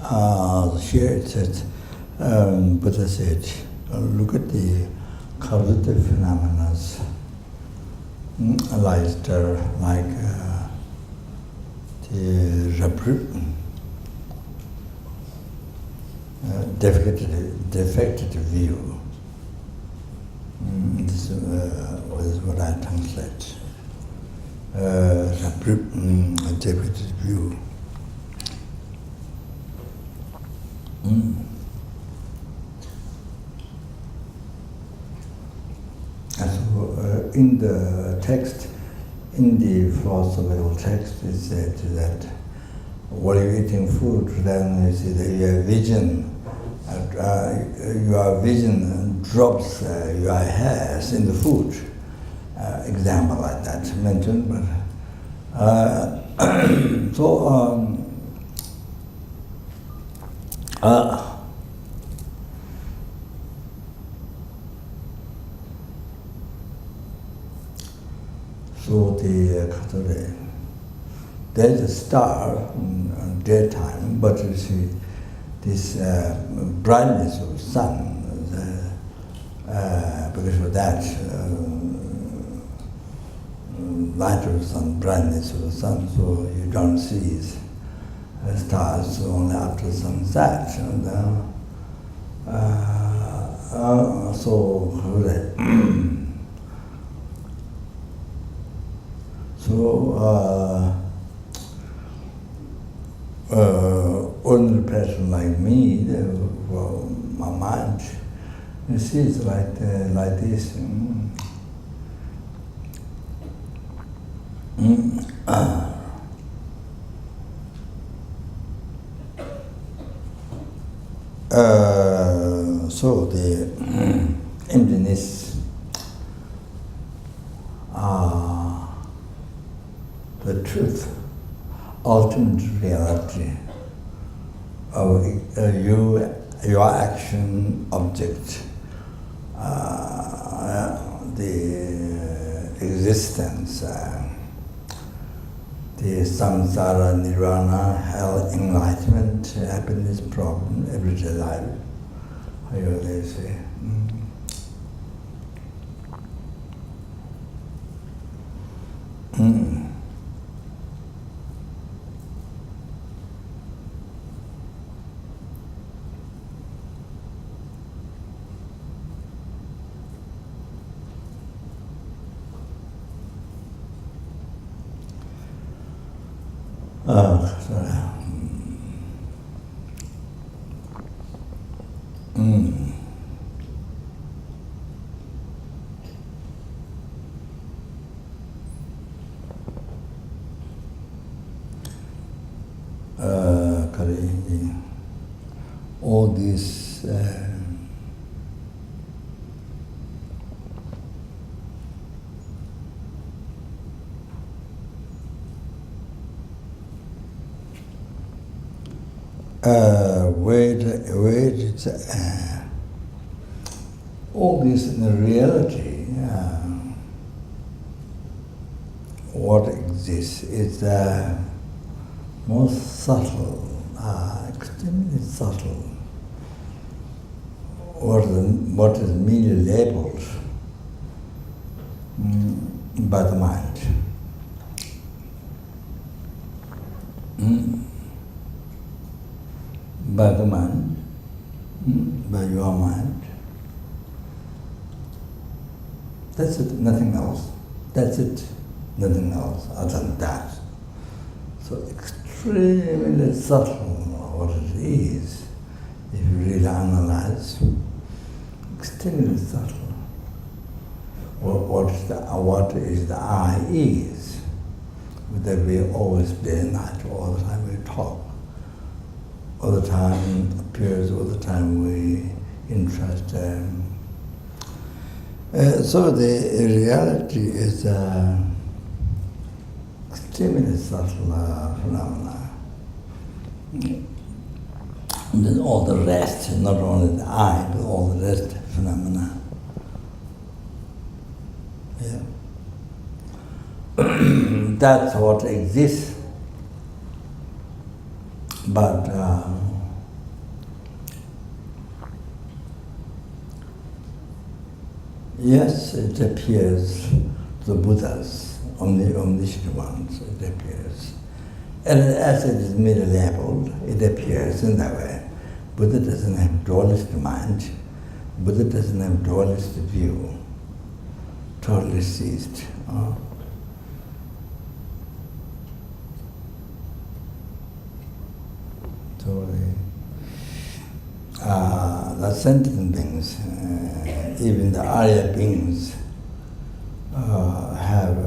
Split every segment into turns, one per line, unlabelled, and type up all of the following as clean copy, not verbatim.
Here it says, Buddha said, look at the causative phenomena like the rabrib, defective view. This is what I translate. Rabrib, defective view. So, in the text, in the philosophical text, it said that while you're eating food, then you see that your vision drops your hairs in the food. Example like that mentioned, but so there's a star in daytime, but you see this brightness of the sun, because of that light of the sun, brightness of the sun, so you don't see stars only after sunset. And ordinary person like me, my mind, you see it's like this. So the emptiness, the truth, ultimate reality of your action object, the existence, the samsara, nirvana, hell, enlightenment, happiness, problem, everyday life. How do they say? All these all this in the reality, what exists is most subtle, extremely subtle. What is merely labeled by the mind. By the mind, by your mind. That's it, nothing else. That's it, nothing else other than that. So extremely subtle what it is, if you really analyze, extremely subtle. What is the I is, that we always day and night, all the time we talk. All the time appears, all the time we entrust. So the reality is extremely subtle phenomena. And then all the rest, not only the I, but all the rest phenomena. Yeah. That's what exists. But Yes, it appears to the Buddhas, omniscient ones, it appears. And as it is merely labeled, it appears in that way. Buddha doesn't have dualist mind. Buddha doesn't have dualist view. Totally ceased. Totally. The sentient beings, even the Arya beings, have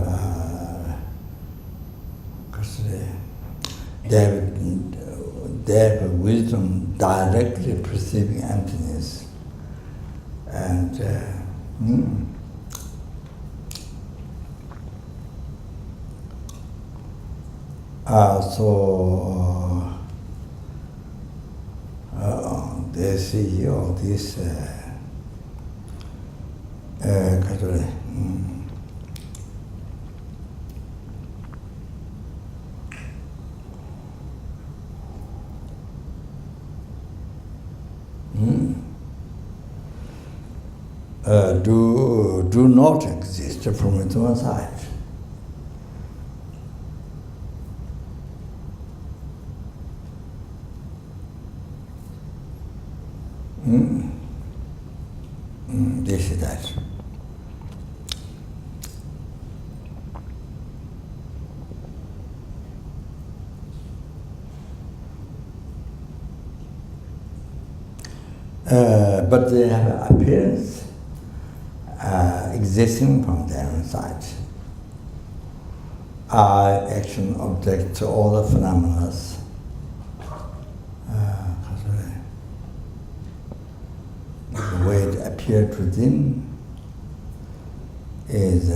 they have a wisdom directly perceiving emptiness, and so they see all these do not exist from its own side. This is that. But they have appearance existing from their own side. Are action object to all the phenomena. The way it appeared to them is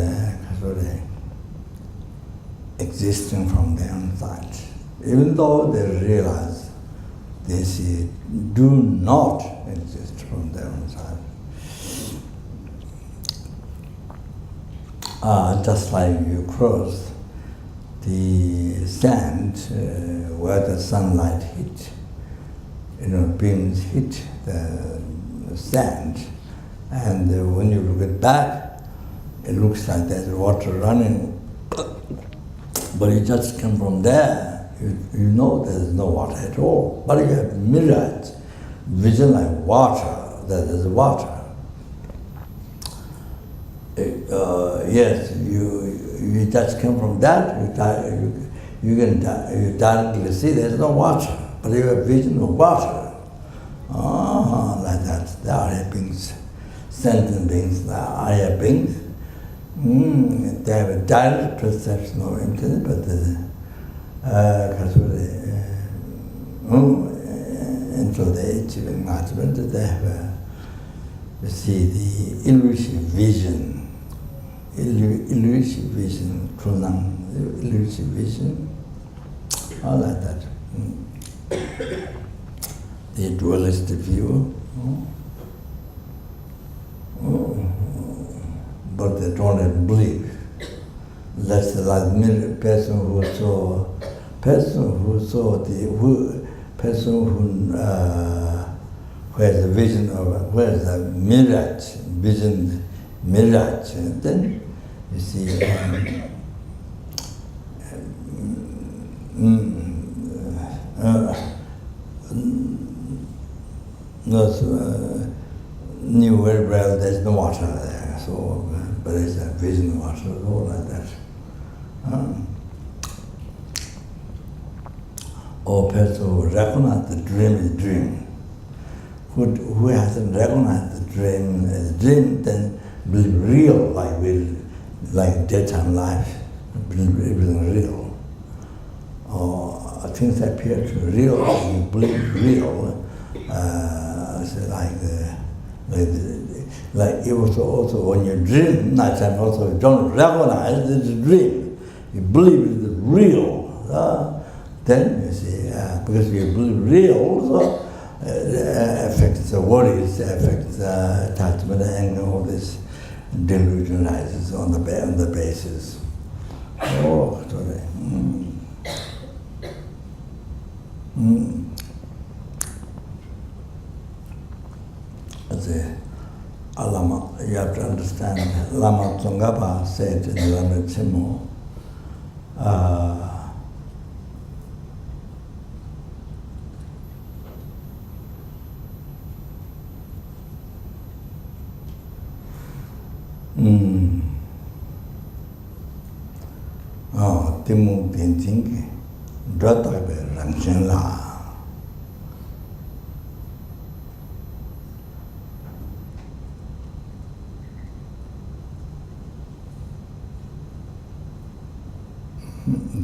existing from their own side. Even though they realize they see do not exist from their own side. Just like you cross the sand where the sunlight hit, beams hit the sand, and when you look at back, it looks like there's water running, but you just come from there, you know there's no water at all, but you have mirrored vision like water, that there's water. Yes, you just come from that, you directly see there's no water, but you have vision of water. Like that, the Arya beings, sentient beings, the Arya beings, they have a direct perception of emptiness, but until they achieve enlightenment, they have you see the illusive vision, illusive vision, all like that. The dualist view, but they don't believe. That's like the person who has a vision of, who has a mirage, and then you see knew very well there's no water there, so but it's a vision of water, all like that. Or person who recognizes the dream is dream. Who hasn't recognized the dream as a dream, then believe real, like daytime life, believe real. Or things appear to be real, you believe real. Like it was also when you dream, nighttime also you don't recognize it's a dream. You believe it's real. Then you see, because you believe real, so affects the worries, affects attachment, and all this delusion rises on the basis. Oh, sorry. you have to understand, Lama Tsongkhapa said in the Lama Chimu, Timu Tintingi, Dratabe Ramchenla.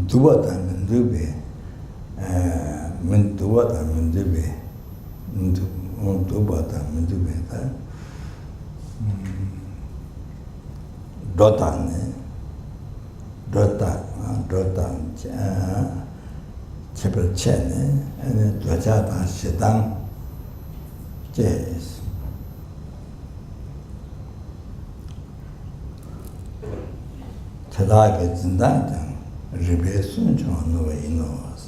Duwata Mendube, Menduata Mendube, Dubata Mendube, Dotan, Dotan, Chipper Chen, and Dwajata Shedang, Jazz. Tadaka Zindatan. Rebesun John way knows.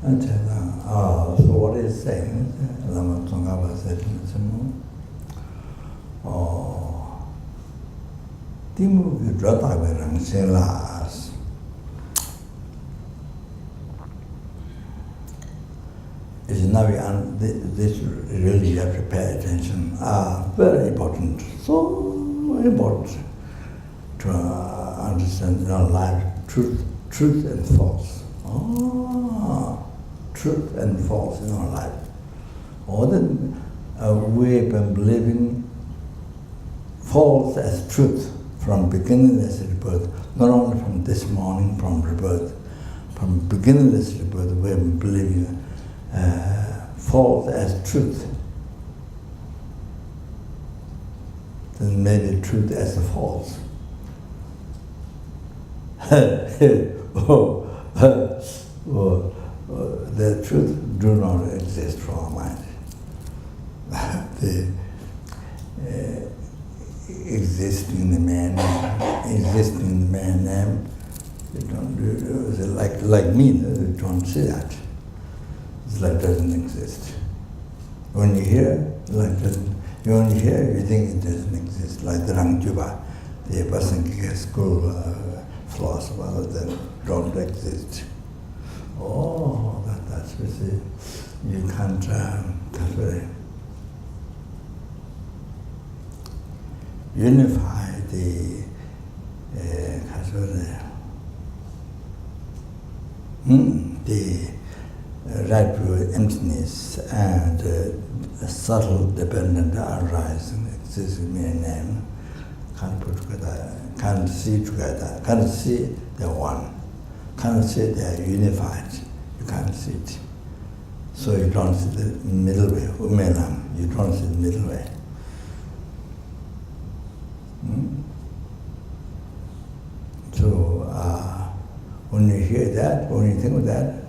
And so what is saying? Lama Tsongkhapa said Timu Dratabe Ramchenlas. Is now this really you have to pay attention. Very important. So important to understand in our life. Truth and false. Truth and false in our life. Or then we've been believing false as truth from beginningless rebirth, not only from this morning, from rebirth. From beginningless rebirth, we've been believing false as truth. Then maybe truth as a false. The truth do not exist from our mind. The existing in the man name, you don't do, like me, you don't see that. It's like doesn't exist. When you hear, like doesn't, you only hear, you think it doesn't exist. Like the Rangjuba, the Pasankhya school philosopher that don't exist. That's what you can't, that's very unify the right view emptiness and subtle dependent arising existing in name. Can't put together, can't see together, can't see the one, can't see they are unified, you can't see it. So you don't see the middle way, umelam, you don't see the middle way. So when you hear that, when you think of that,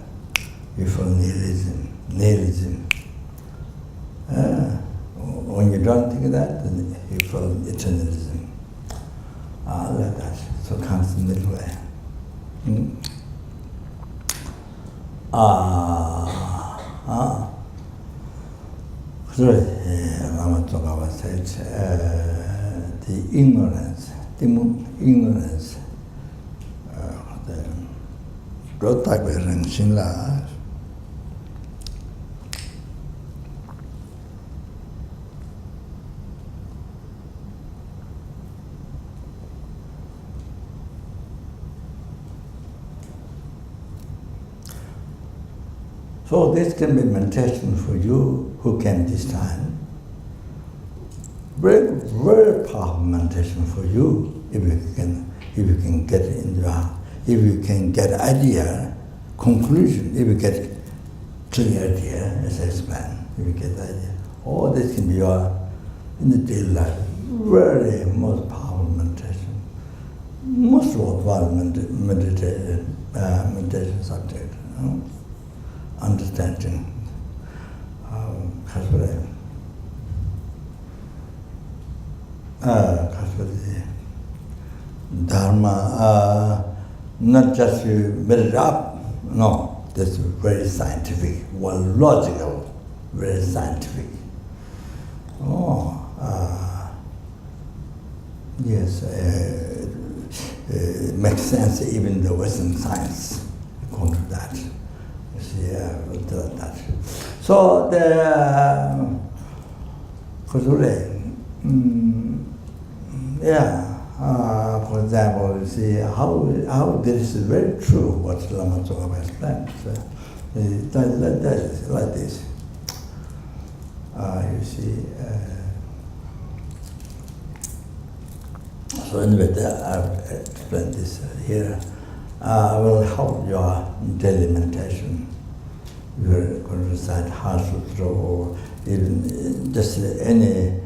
you feel nihilism. When you don't think of that, then you feel eternalism. Like that. So comes the middle way. So Lama Tsongkhapa said, the ignorance, the so this can be meditation for you who came this time. Very, very powerful meditation for you if you can get it in your heart. If you can get idea, conclusion, if you get clear idea, as I explained, if you get the idea, this can be your, in the daily life, very most powerful meditation, most worthwhile meditation subject, understanding dharma, not just you made it up, no, that's very scientific, well, logical, very scientific. Yes, it makes sense even the Western science according to that. You see, that. So the for example, you see how this is very true what Lama Tsongkhapa explained. So, that is like this. You see. So anyway, I've explained this here. Will help your daily meditation. You're going to recite Sutra or even just any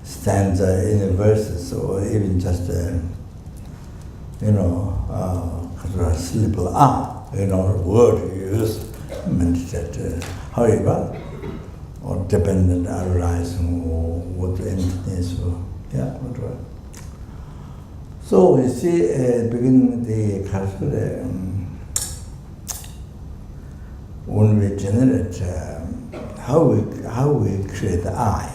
stanza, any verses, or even just simple word you use, meditate. However, or dependent arising or what anything is, whatever. So you see, at the beginning of the Karasura, when we generate, how we create the I,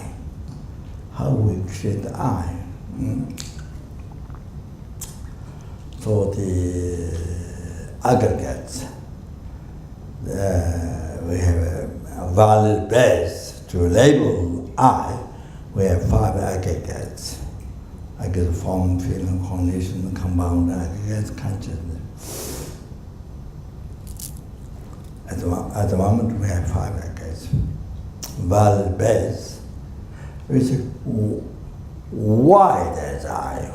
So the aggregates, we have a valid base to label I. We have 5 aggregates. I guess form, feeling, cognition, compound aggregates, consciousness. At the moment, we have 5 aggregates. Valid base, we say, why there's I,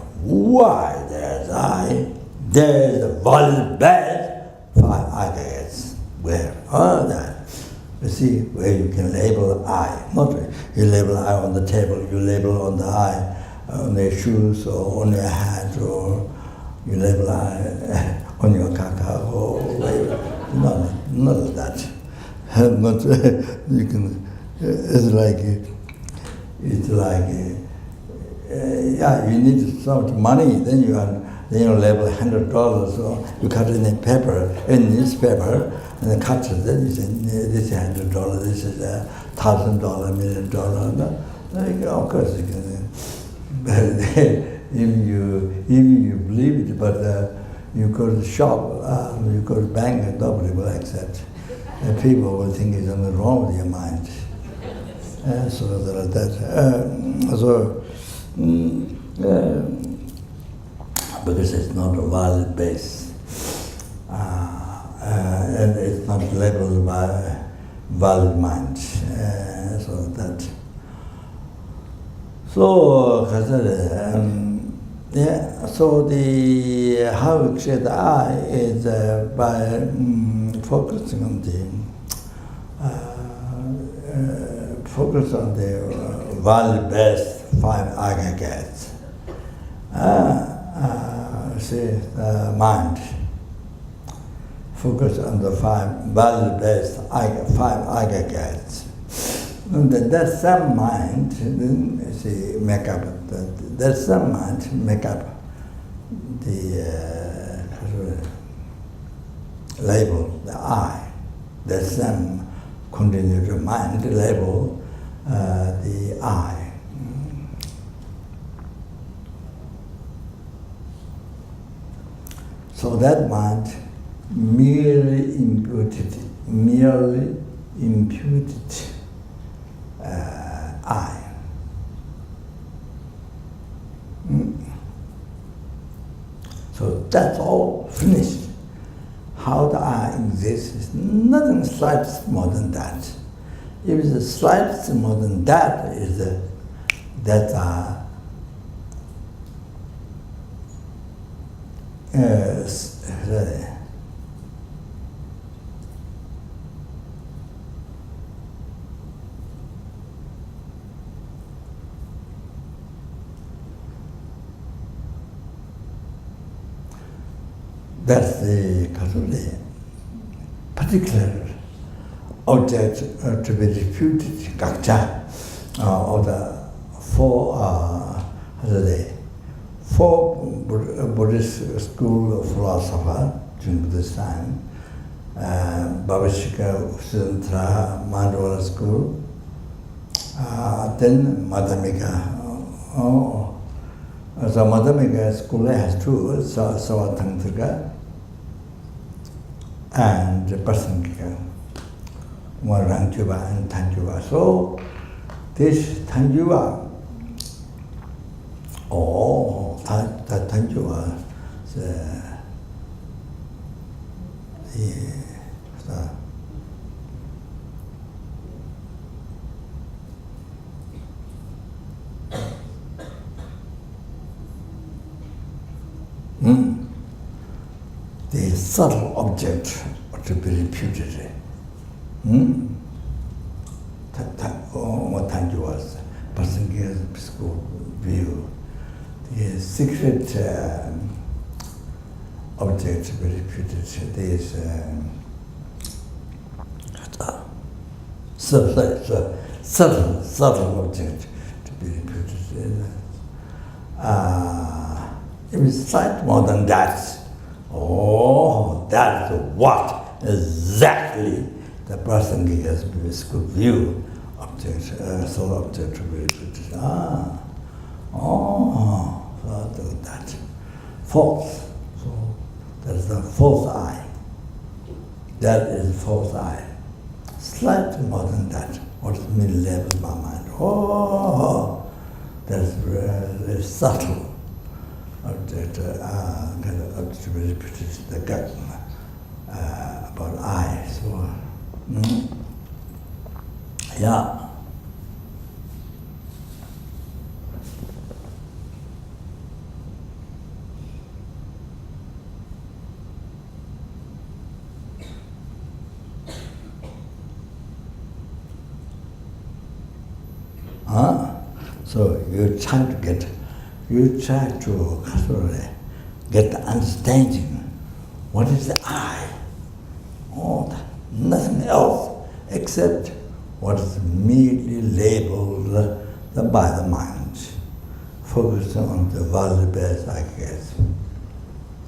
there's a valid base, 5 aggregates. We have all that. You see, where you can label I. Not you label I on the table, you label on the I, on your shoes or on your hat, or you label on your kaka or whatever. None of that. Not you can. It's like you need so much money. Then you label $100, or you cut it in paper, in newspaper, and then cut it. Then you say this is $100, this is $1,000, $1 million. Of course you can. Even you believe it, but you go to the shop, you go to the bank, and nobody will accept. And people will think there's something wrong with your mind. So because it's not a valid base, and it's not labeled by a valid mind. So the how we create the I is by focusing on the value-based 5 aggregates. The mind. Focus on the 5 value-based 5 aggregates. And that some mind make up the label, the I. That some continue to mind label the I. So that mind merely imputed I. So that's all finished. How the I exists is nothing slightly more than that. If it's slightly more than that, that's the particular object to be refuted, gakcha, of the four Buddhist school of philosopher during Buddhist time, Bhavashika, Sutra, Mandala school, then Madhyamika, So Madhyamika school has two, Savatangtrika and Prasangika, one Rangjuva and Tanjuva. So this Tanjuva, Tanjuva, the subtle object to be reputed. What Tanjuva's Prasangika's school view. The secret object to be reputed. There is subtle object to be reputed. If it's slight more than that, that's what exactly the Prasangika's school view object, subtle object to be reputed. So that false. So that's the false eye. That is false eye. Slightly more than that. What is mid-level by mind? That's very subtle object to be repeated the gut about eye. So, yeah. So you try to get the understanding. What is the I? Nothing else except what is merely labeled by the mind, focusing on the valuables, I guess.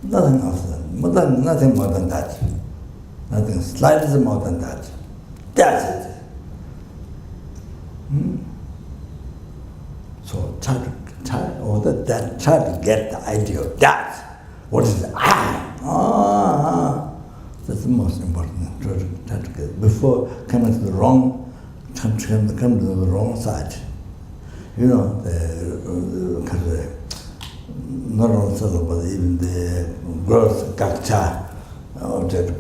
Nothing else, nothing more than that. Nothing slightly more than that. That's it. So try to get the idea of that. What is the I? That's the most important. Try to get before coming to the wrong, come to the wrong side. You know, not only subtle, but even the gross gakcha object.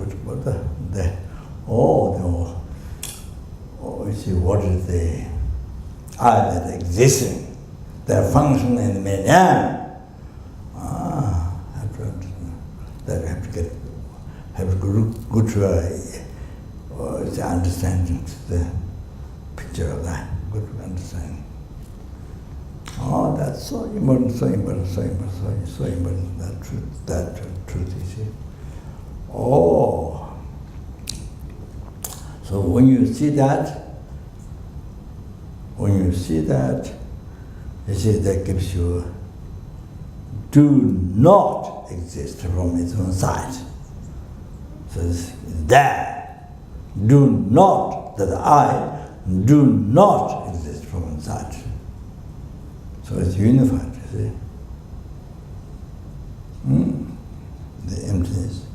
You see, what is the I that existing? Their function in the main have to go to the understanding, the picture of that, good understanding. That's so important, that truth, you see. So when you see that, you see, that gives you do not exist from its own side. So it's there. Do not, that I do not exist from inside. So it's unified, you see. The emptiness.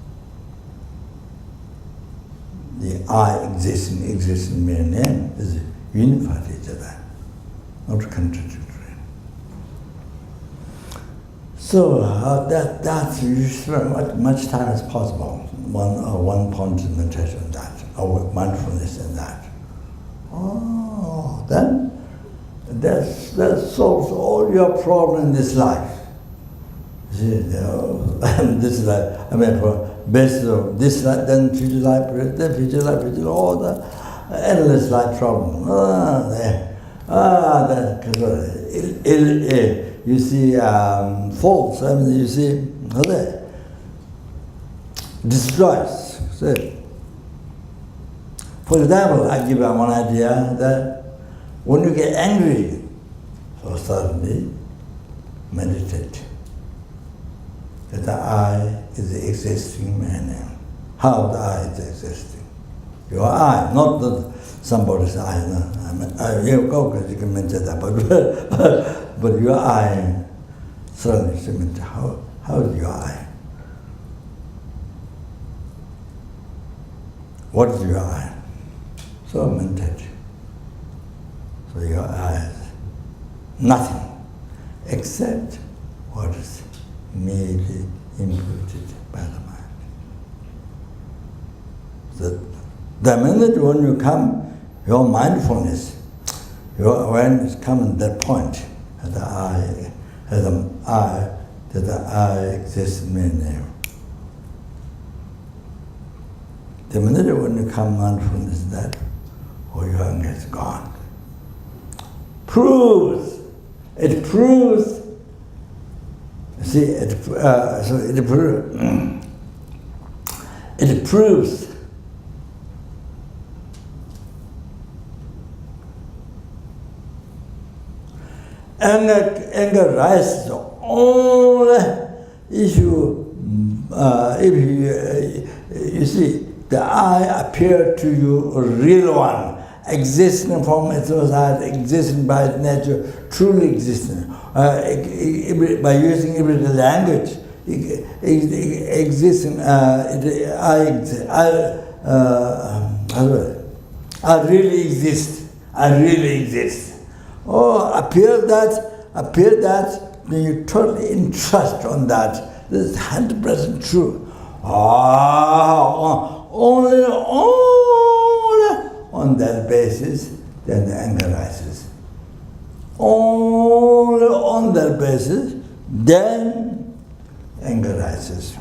The I existing mere name is unified each other, not contradictory. So that's you spend much time as possible. One point in meditation on that, or mindfulness in that. Then that solves all your problems in this life. See, this life. For basis of this life, then future life, all the endless life problem. You see faults, you see, destroys. See. For example, I give you one idea that when you get angry, so suddenly meditate. That the I is the existing man. How the I is existing? Your I, not that somebody's I. You can mention that, but your I certain instrument. How is your eye? What is your eye? So meditate. So your eye is nothing except what is merely imputed by the mind. The minute when you come, your mindfulness, your awareness comes at that point, that the I exists in me now. The minute when you come mindfulness, that your anger is gone. It proves. See, it proves anger rises only if you see the I appear to you a real one, existing from its side, existing by its nature, truly existing. By using everyday language, existing, I really exist. I really exist. Oh, appear that, then you totally entrust on that. This is 100% true. Only on that basis, then the anger rises. Only on that basis, then anger rises.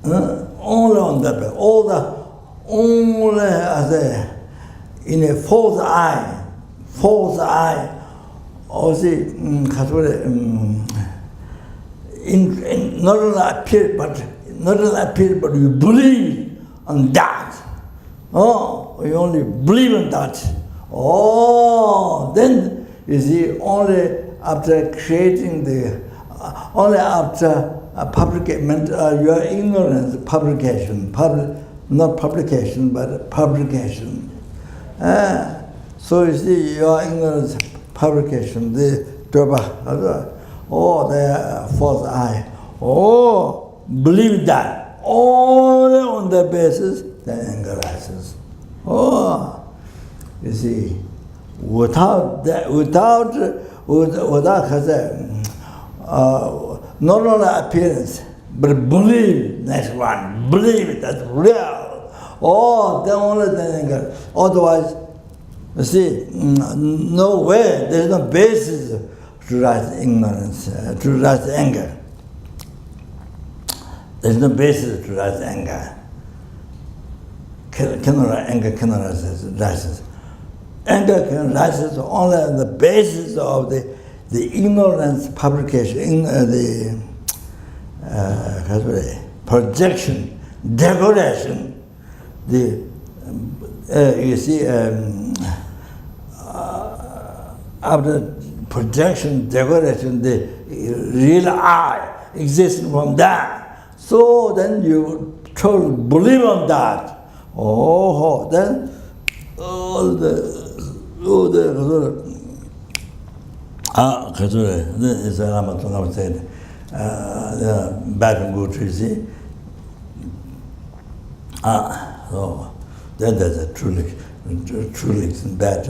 Only on that basis. Only as in a false eye, or see, not only appear, but you believe on that. Oh, you only believe in that. Oh, then you see, only after creating only after your ignorance, not publication, but publication. So you see, your ignorance, publication, the false eye. Oh, believe that. Only on that basis, then anger rises. Oh, you see, without not only appearance, but believe, next one, believe it, that's real. Oh, then only then anger. Otherwise, you see, no way, there's no basis to rise ignorance, to rise anger. There's no basis to rise anger. Anger cannot rise. Anger can rise only on the basis of the ignorance publication, projection, decoration. You see, after projection, decoration, the real I exists from that. So then you totally believe on that. Oh, then this is Rama said, bad and good, you see. So then there's a truly and bad,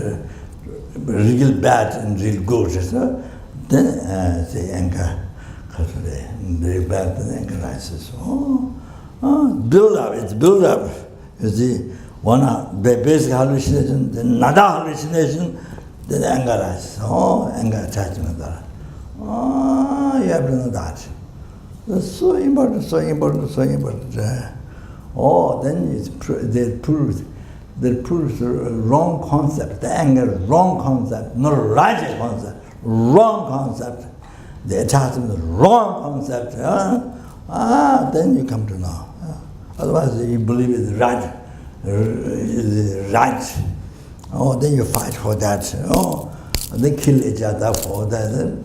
real bad and real good. So then the anger, very bad, the anger rises. Build up, it's build up. You see, one basic hallucination, then another hallucination, then anger rises. Anger attachment. You have to know that. That's so important. Then they prove the wrong concept. The anger is wrong concept, not right concept. Wrong concept. The attachment is wrong concept. Then you come to know. Otherwise, you believe it's right. Then you fight for that. They kill each other for that. Then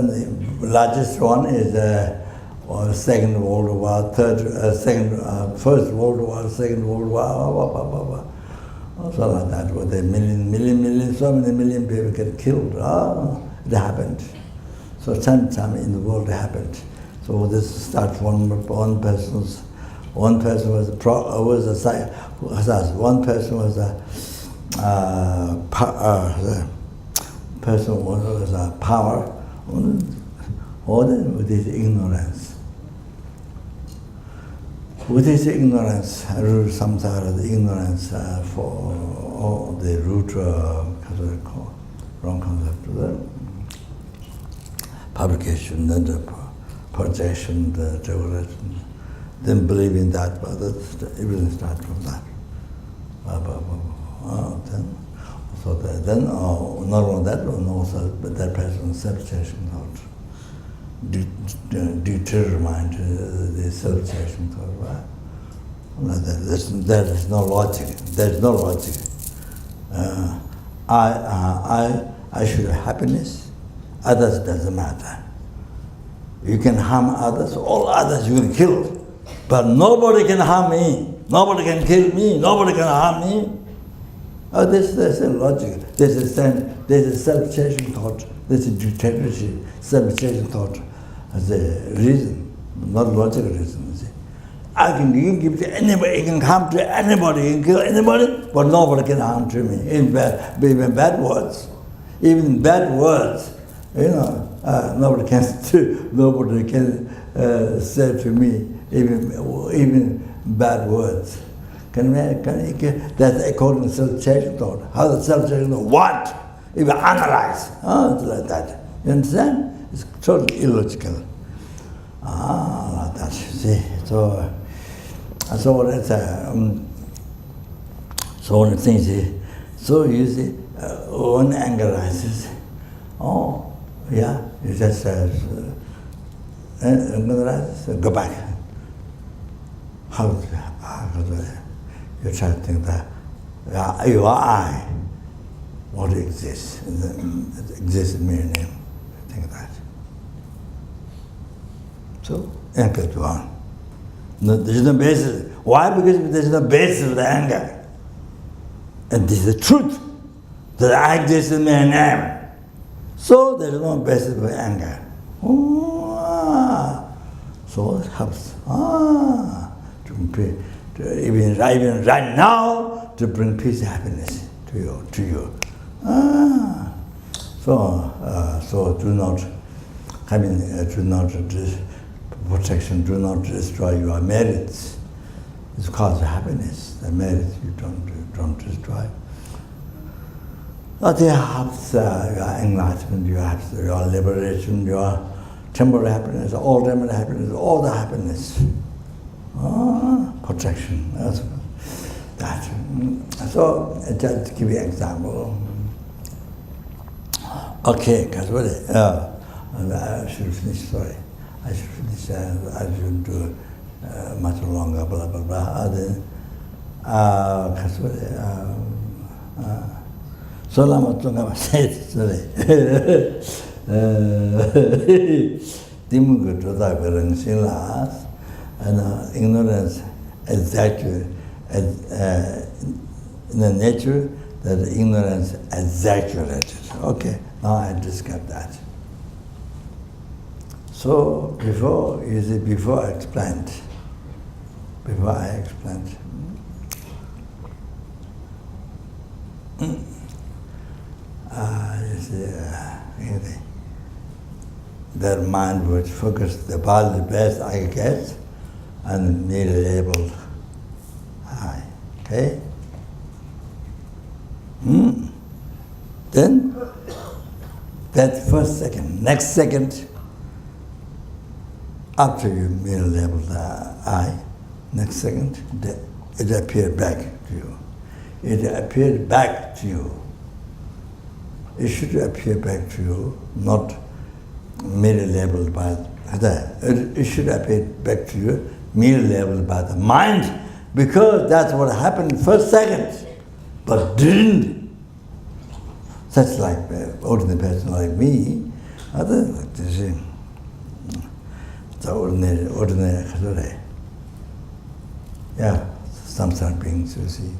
the largest one is Second World War, First World War, Second World War. Also like that, with a million, so many million people get killed. It happened. So sometime in the world it happened. So this starts one person was one person was a power, or with his ignorance. With his ignorance, root samsara, the ignorance for all the root wrong concept, publication, then the projection, the revelation, then believing that, but everything starts from that. Then not only that, but also that person's self-chasing thought. Determine the self-chasing thought. Right? There is no logic. There is no logic. I should have happiness. Others doesn't matter. You can harm others. All others you can kill, but nobody can harm me. Nobody can kill me. Nobody can harm me. Oh, there's a logic. There's a self-chasing thought. There's a dictatorship, self-chasing thought as a reason, not logical reason. You can give to anybody, you can harm to anybody, you can kill anybody, but nobody can harm to me. Even bad words. Even bad words, nobody can say to me, even bad words. That's according to self-chasing thought. How the self-chasing thought, what? Even analyze. It's like that. You understand? It's totally illogical. Like that, you see. So it's so one thing is, so you see, when anger rises, you just anger rises, go back. How you try to think that you are I. What exists? It exists in mere name. Think that. So, anger to on. There's no basis. Why? Because there's no basis for the anger. And this is the truth. That I exist in mere name. So, there's no basis for anger. So, it helps. Even right now, to bring peace and happiness to you. So do not protection, do not destroy your merits. It's cause happiness. The merits you don't destroy. But you have your enlightenment, you have your liberation, your temporary happiness, all temporary happiness, all the happiness. Protection. That's that. So just to give you an example. Okay, because I should finish. Sorry, I should finish. I shouldn't do much longer. Blah blah blah. Then, so lama tunga said sorry. Timu go da bereng silas, and ignorance exaggerate in the nature that ignorance exaggerated. Okay, now I discussed that. So before I explained, their mind would focus the body the best I get and made a label I. Okay? Then, that first second, next second, after you made a label I, next second, it appeared back to you. It appeared back to you. It should appear back to you, not merely labeled by it should appear back to you, merely labeled by the mind, because that's what happened first second, but didn't. Such like ordinary person like me, other like this, the ordinary, yeah, some beings, you see.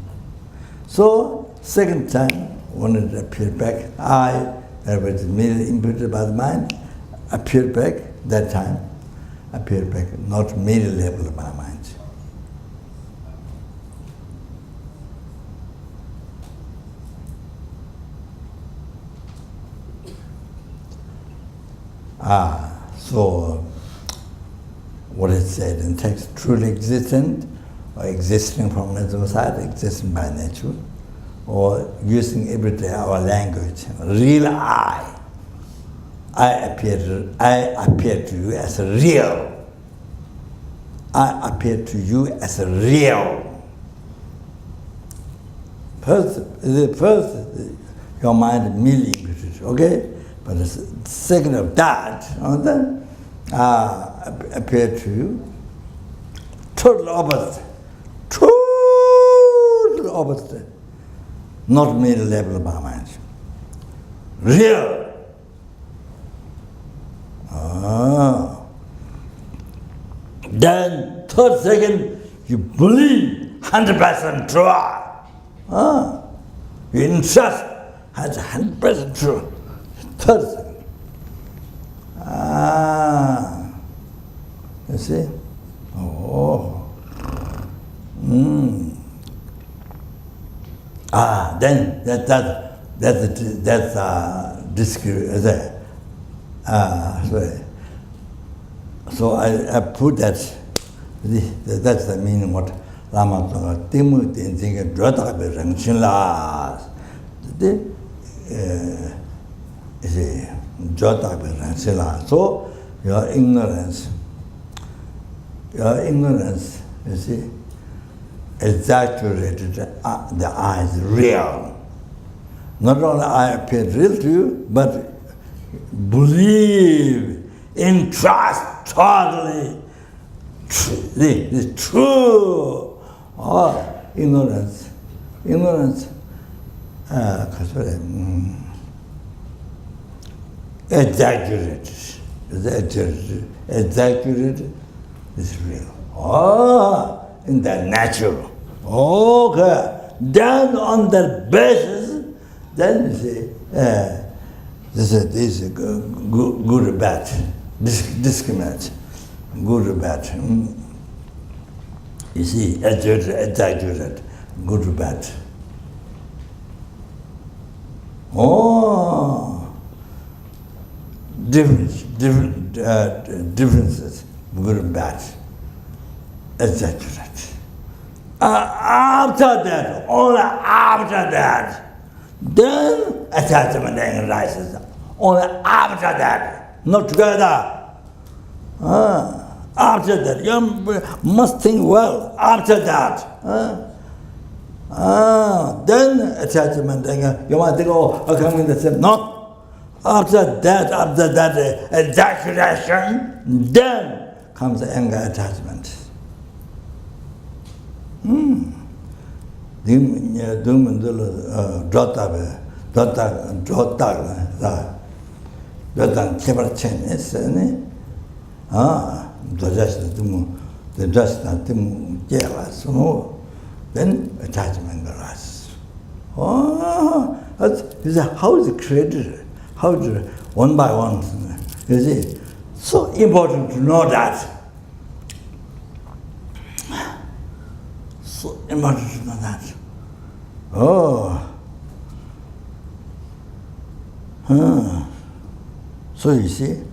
So, second time, when it appeared back, that was merely imputed by the mind, appeared back, that time, appeared back, not merely labeled by mind. So what is said in text, truly existent, or existing from mental side, existing by nature, or using everyday our language, real I appear to you as a real. I appear to you as a real. First, your mind merely imputed, okay? But the second of that, then appear to you, total opposite. Total opposite. Not merely labeled by mind. Real. Then, third second, you believe 100% true. You entrust as 100% true. Third second. You see? Then that's so I put that. That's the meaning what Lama Tsonga Timu Tenzing Drota Be Rengshin La. So your ignorance, you see, exaggerated the I is real. Not only I appear real to you, but believe, entrust totally, the true. Ignorance, exaggerated is real. In the natural. Okay. Then on that basis, then you see, this is good or bad, discriminate, good or bad. You see, exaggerated, good or bad. Differences, good and bad, exaggerate. After that, only after that, then attachment arises. Only after that, not together. After that, you must think well. After that, then attachment. You might think, oh, coming the same. No. After that, exaggeration, then comes the anger attachment. Then attachment arises. How is it created? How to, one by one, you see. So important to know that. So important to know that. So you see,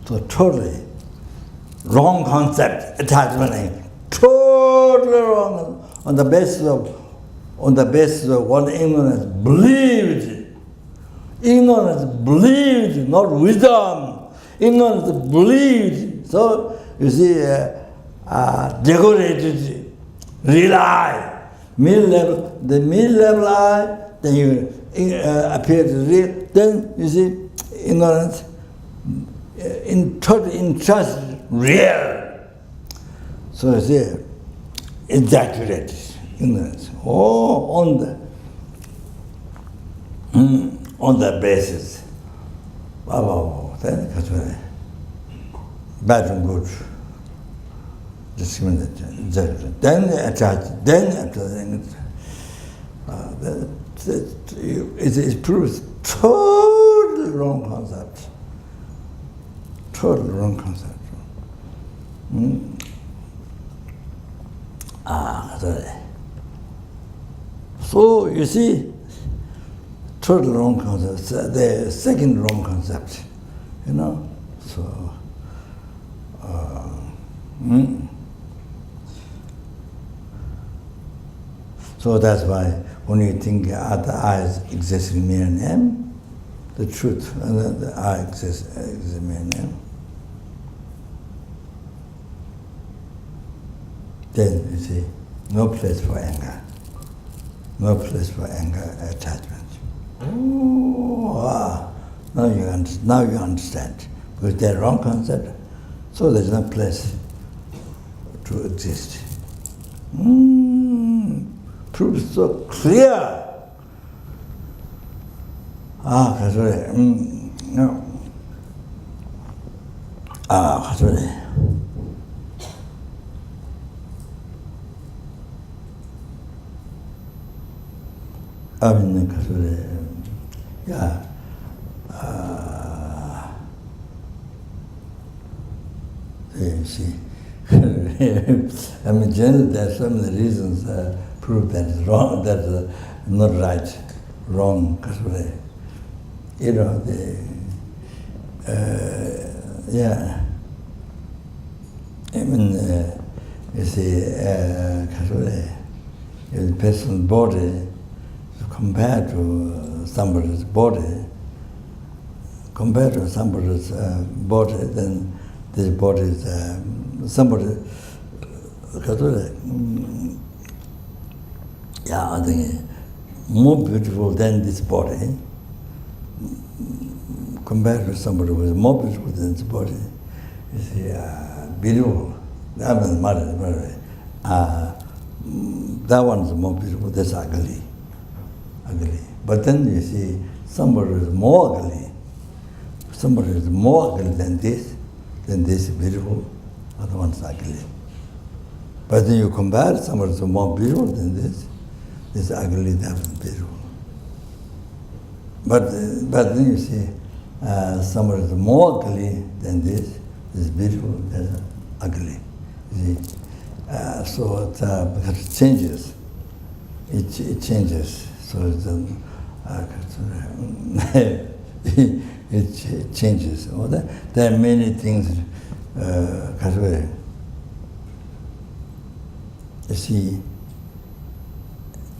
So totally wrong concept, attachment, totally wrong on the basis of what ignorance believed. Ignorance believed, not wisdom. Ignorance believed. So you see, decorated, real I, the middle level I, then you appear to real. Then you see, ignorance. In total interest, real. So you see, exaggerates ignorance. Or on the basis. Then bad and good. Discriminate. Then attach. Then it proves totally wrong concept. Totally wrong concept. So you see, totally wrong concept. The second wrong concept, So, so that's why when you think the eyes exist in mere name, the truth, the eye exists in mere name. Then you see, no place for anger. No place for anger attachment. Now you understand. Because they're wrong concept, so there's no place to exist. Proves so clear. No. Yeah. You see, generally there are so many reasons prove that it's wrong, that's not right, wrong. You see, the person's body compared to somebody's body, then this body is somebody. I think more beautiful than this body. Compared to somebody who is more beautiful than this body, you see, beautiful. That means mother. That one is more beautiful. That's ugly. But then you see, somebody is more ugly. Somebody is more ugly than this beautiful. Other one's ugly. But then you compare somebody is more beautiful than this ugly, that is beautiful. But then you see, somebody is more ugly than this beautiful, that's ugly. You see? So because it changes. It changes. So it changes. There are many things. You see,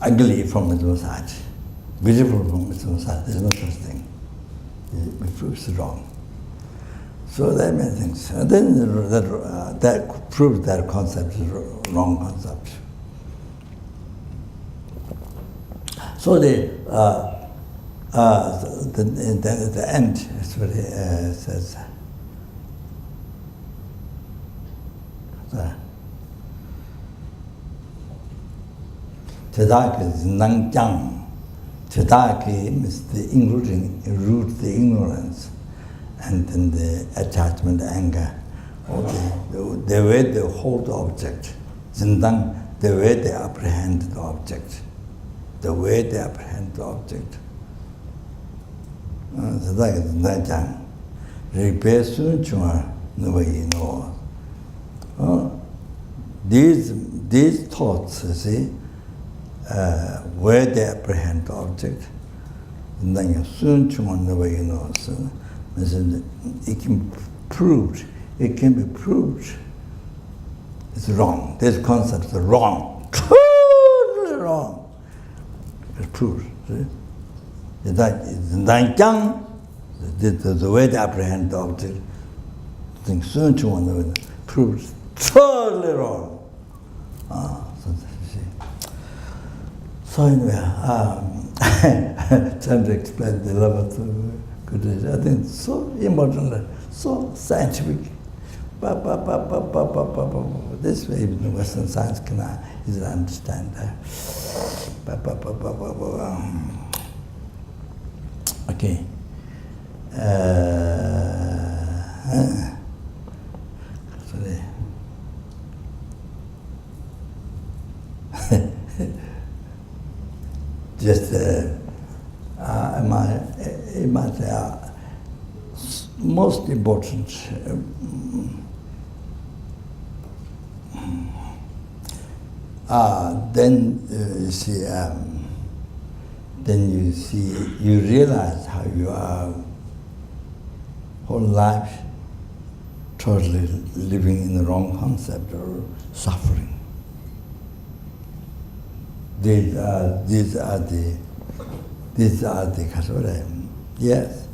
ugly from its own side, beautiful from its own side. There's no such thing. It proves wrong. So there are many things. And then that proves that concept is wrong concept. So the end is what it says. Tadaki is nangjang. Tadaki means root the ignorance, and then the attachment, anger, or the way they hold the object. Zindang, the way they apprehend the object. The way they apprehend the object. Tadaki is nangjang. Repair soon chunga nobody knows. These thoughts, you see, where they apprehend the object, and then soon chunga nobody knows. It can be proved. It's wrong. These concepts are wrong. Totally wrong. It's proved. See? The way they apprehend the object, think soon to proves totally wrong. So anyway, trying to explain the love of good. I think it's so emotional, so scientific, This way, even Western science can easily understand. Okay. Sorry. Just most important then you see, you realize how you are whole life totally living in the wrong concept or suffering. These are the yes,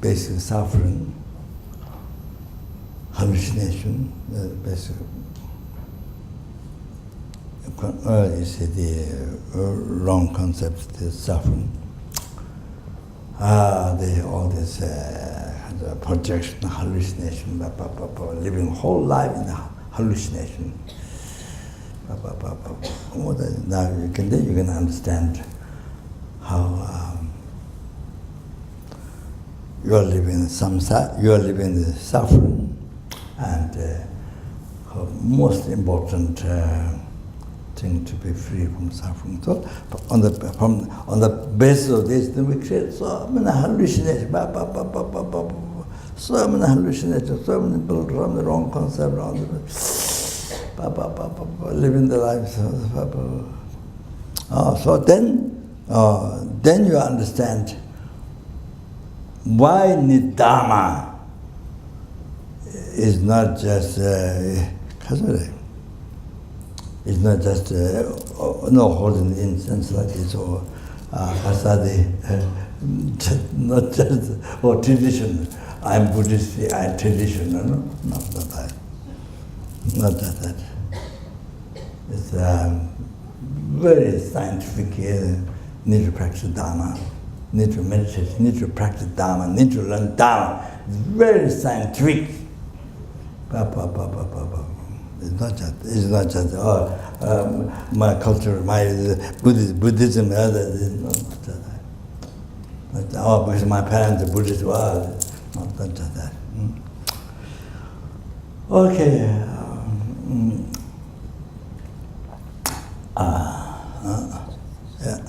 basic suffering, hallucination, basic. You see the wrong concepts, the suffering. All this projection, hallucination, living whole life in hallucination. Now you can understand how you are living the suffering, and most important thing to be free from suffering. So on the basis of this, then we create so many hallucinations, so many hallucinations, so many built from the wrong concept, living the life. So then you understand why Dharma is not just it's not just no holding incense like this or asadi, not just or tradition. I'm Buddhist, I'm traditional. No, not that. Not that. It's very scientific. Need to practice Dharma, need to meditate, need to practice Dharma, need to learn Dharma. It's very scientific. It's not just my culture, my Buddhism, others. Because my parents are Buddhist, not just that. Okay. Yeah.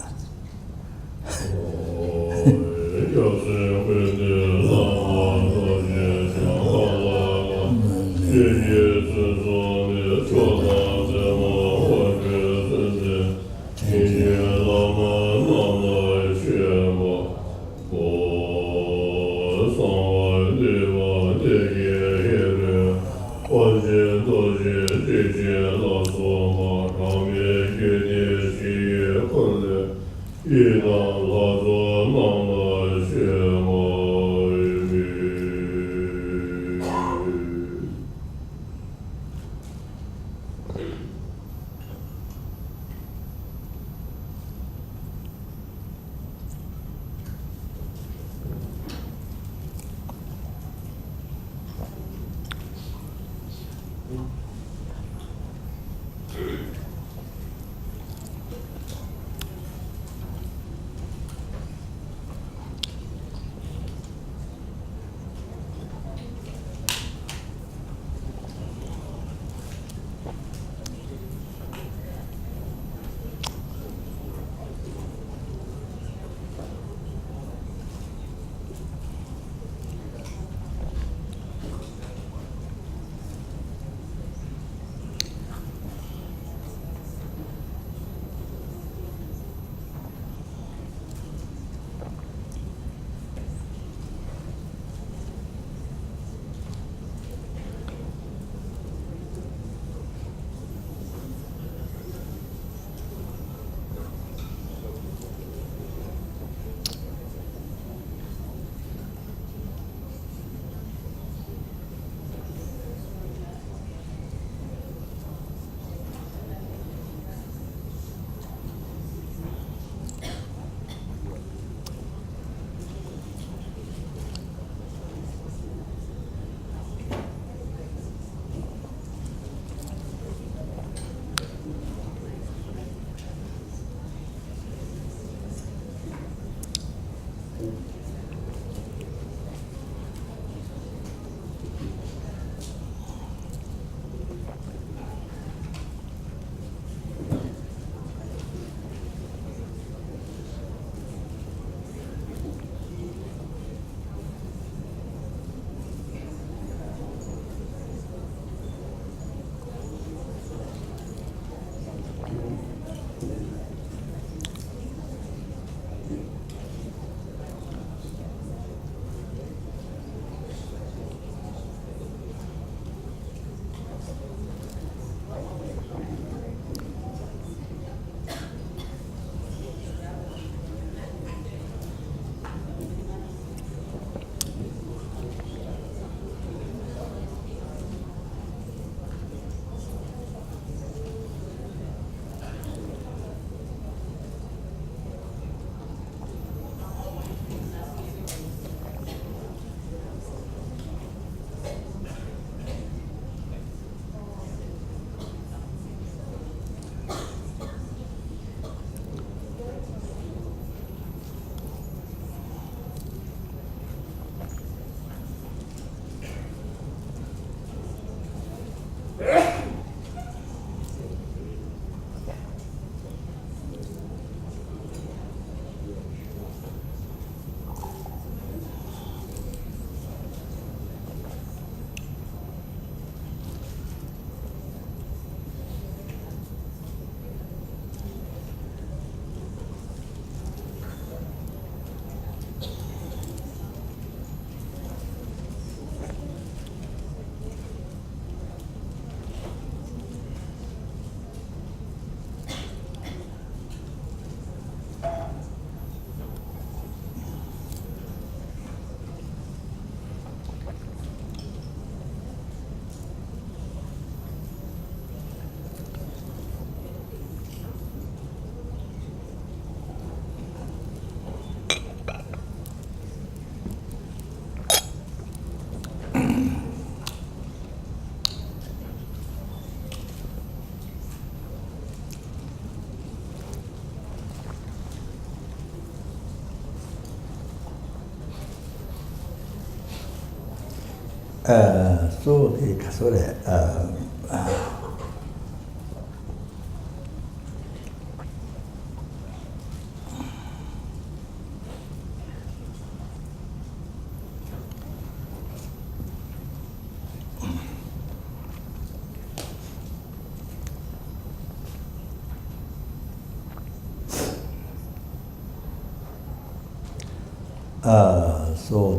So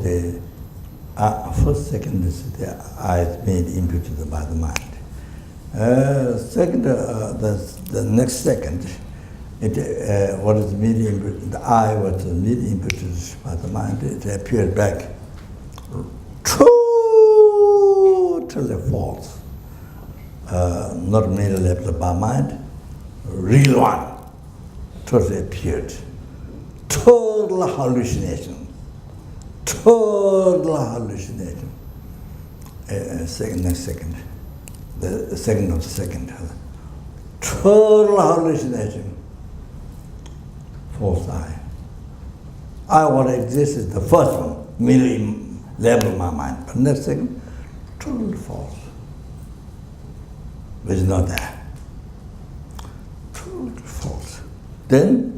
the first, second is the I is made imputed by the mind. Second, the next second, what is made imputed, the I was made imputed by the mind, it appeared back totally false. Not made level by mind, real one, totally appeared. Total hallucination. Total hallucination. Next second. The second of the second. Total hallucination. False I. I what exists is the first one, merely level my mind. But next second, totally false. Which is not there. Totally false. Then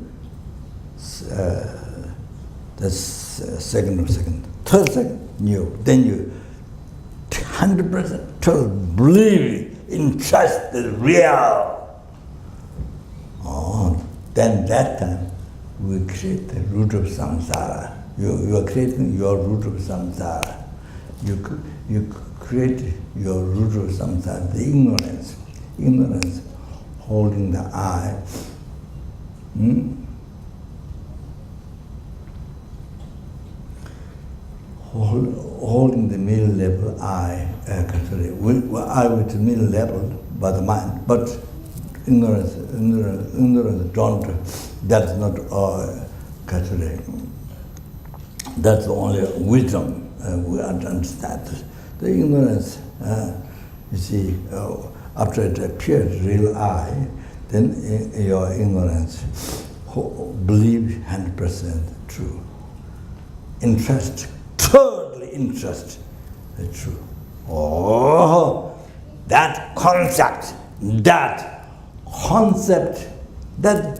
that's second of second. Third second, new. Then you 100% total believe in trust is real. Oh, then that time we create the root of samsara. You are creating your root of samsara. You create your root of samsara, the ignorance. Ignorance holding the I. Holding the middle level I, I with the middle level by the mind, but ignorance don't, that's not that's only wisdom we understand. The ignorance, you see, after it appears real I, then your ignorance believe 100% true. Entrust, totally entrust is true. Oh, that concept, that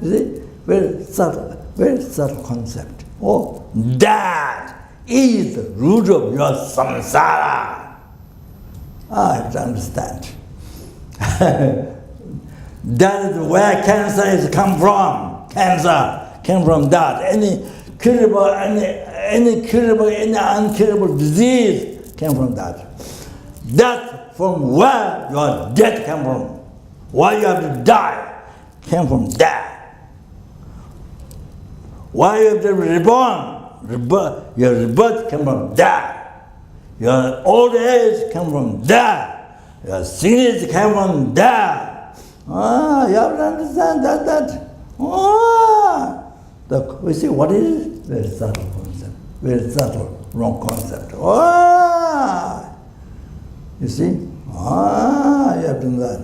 is very subtle concept. Oh, that is the root of your samsara. I have to understand. That is where cancer is come from. Cancer came from that. Any curable, any uncurable disease came from that. That from where your death came from. Why you have to die came from that. Why you have to be reborn? Your rebirth came from that. Your old age came from that. Your sickness came from that. You have to understand that. We see what is it? Very subtle concept. Very subtle, wrong concept. You see? You have to do that.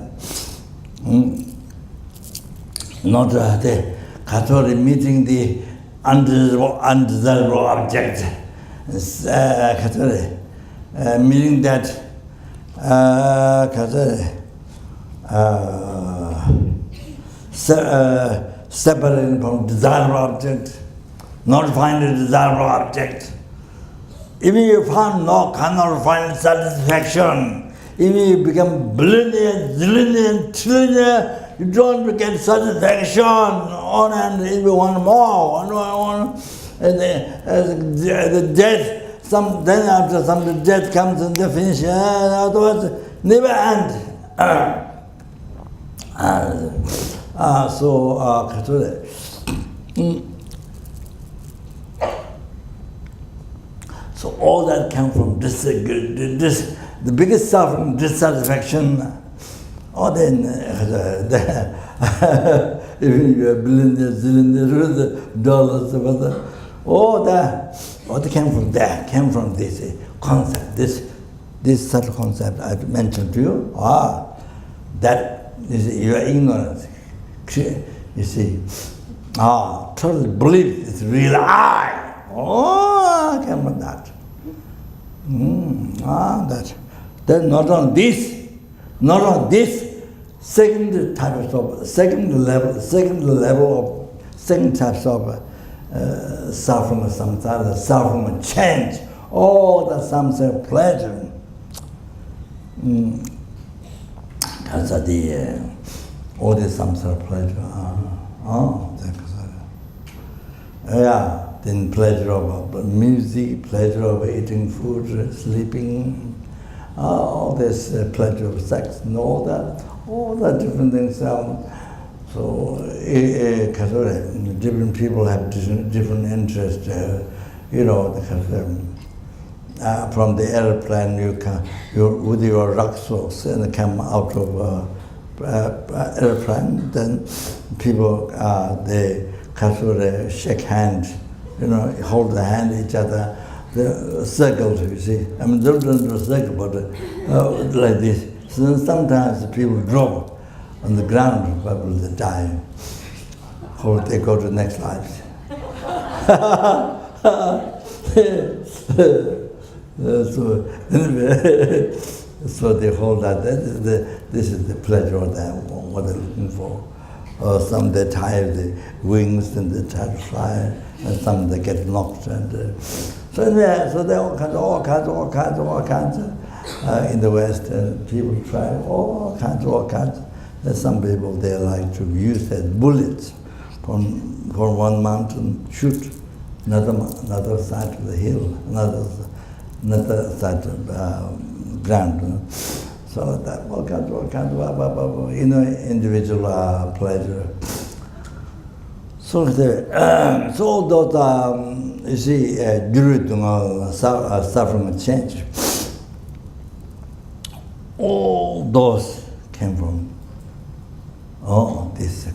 Not the Catholic meeting the undesirable object. Meaning that separating from desirable object, not find a desirable object. Even you cannot find satisfaction. Even you become billionaire, zillionaire, trillionaire, you don't get satisfaction. On and even one more, and the death. Then after some death comes and the finish. Otherwise, never end. So all that comes from this, the biggest suffering, dissatisfaction. Or then, even you are billionaires, zillionaires, dollars, all that came from there, came from this concept, this subtle concept I mentioned to you. That is your ignorance. You see, total belief is real I. Came from that. Then not on this, second types of second types of suffering, samsara, suffering, change, all the samsara pleasure. That's all the samsara pleasure. Then pleasure of music, pleasure of eating food, sleeping, all this pleasure of sex and all the different things. So different people have different interests. From the airplane, you with your rucksacks and come out of airplane. Then people they shake hands, hold the hand each other. The circles, you see. I mean, don't do a circle, but like this. So sometimes people drop on the ground, people they die, or they go to the next life. So they hold that. This is the pleasure of that, what they're looking for. Or some they tie the wings and they try to fly, and some they get knocked. And so there are all kinds. In the West, people try all kinds. There's some people they like to use as bullets from one mountain, shoot another side of the hill, another side of ground. So that all kinds of individual pleasure. So all those you see, suffering and change. All those came from this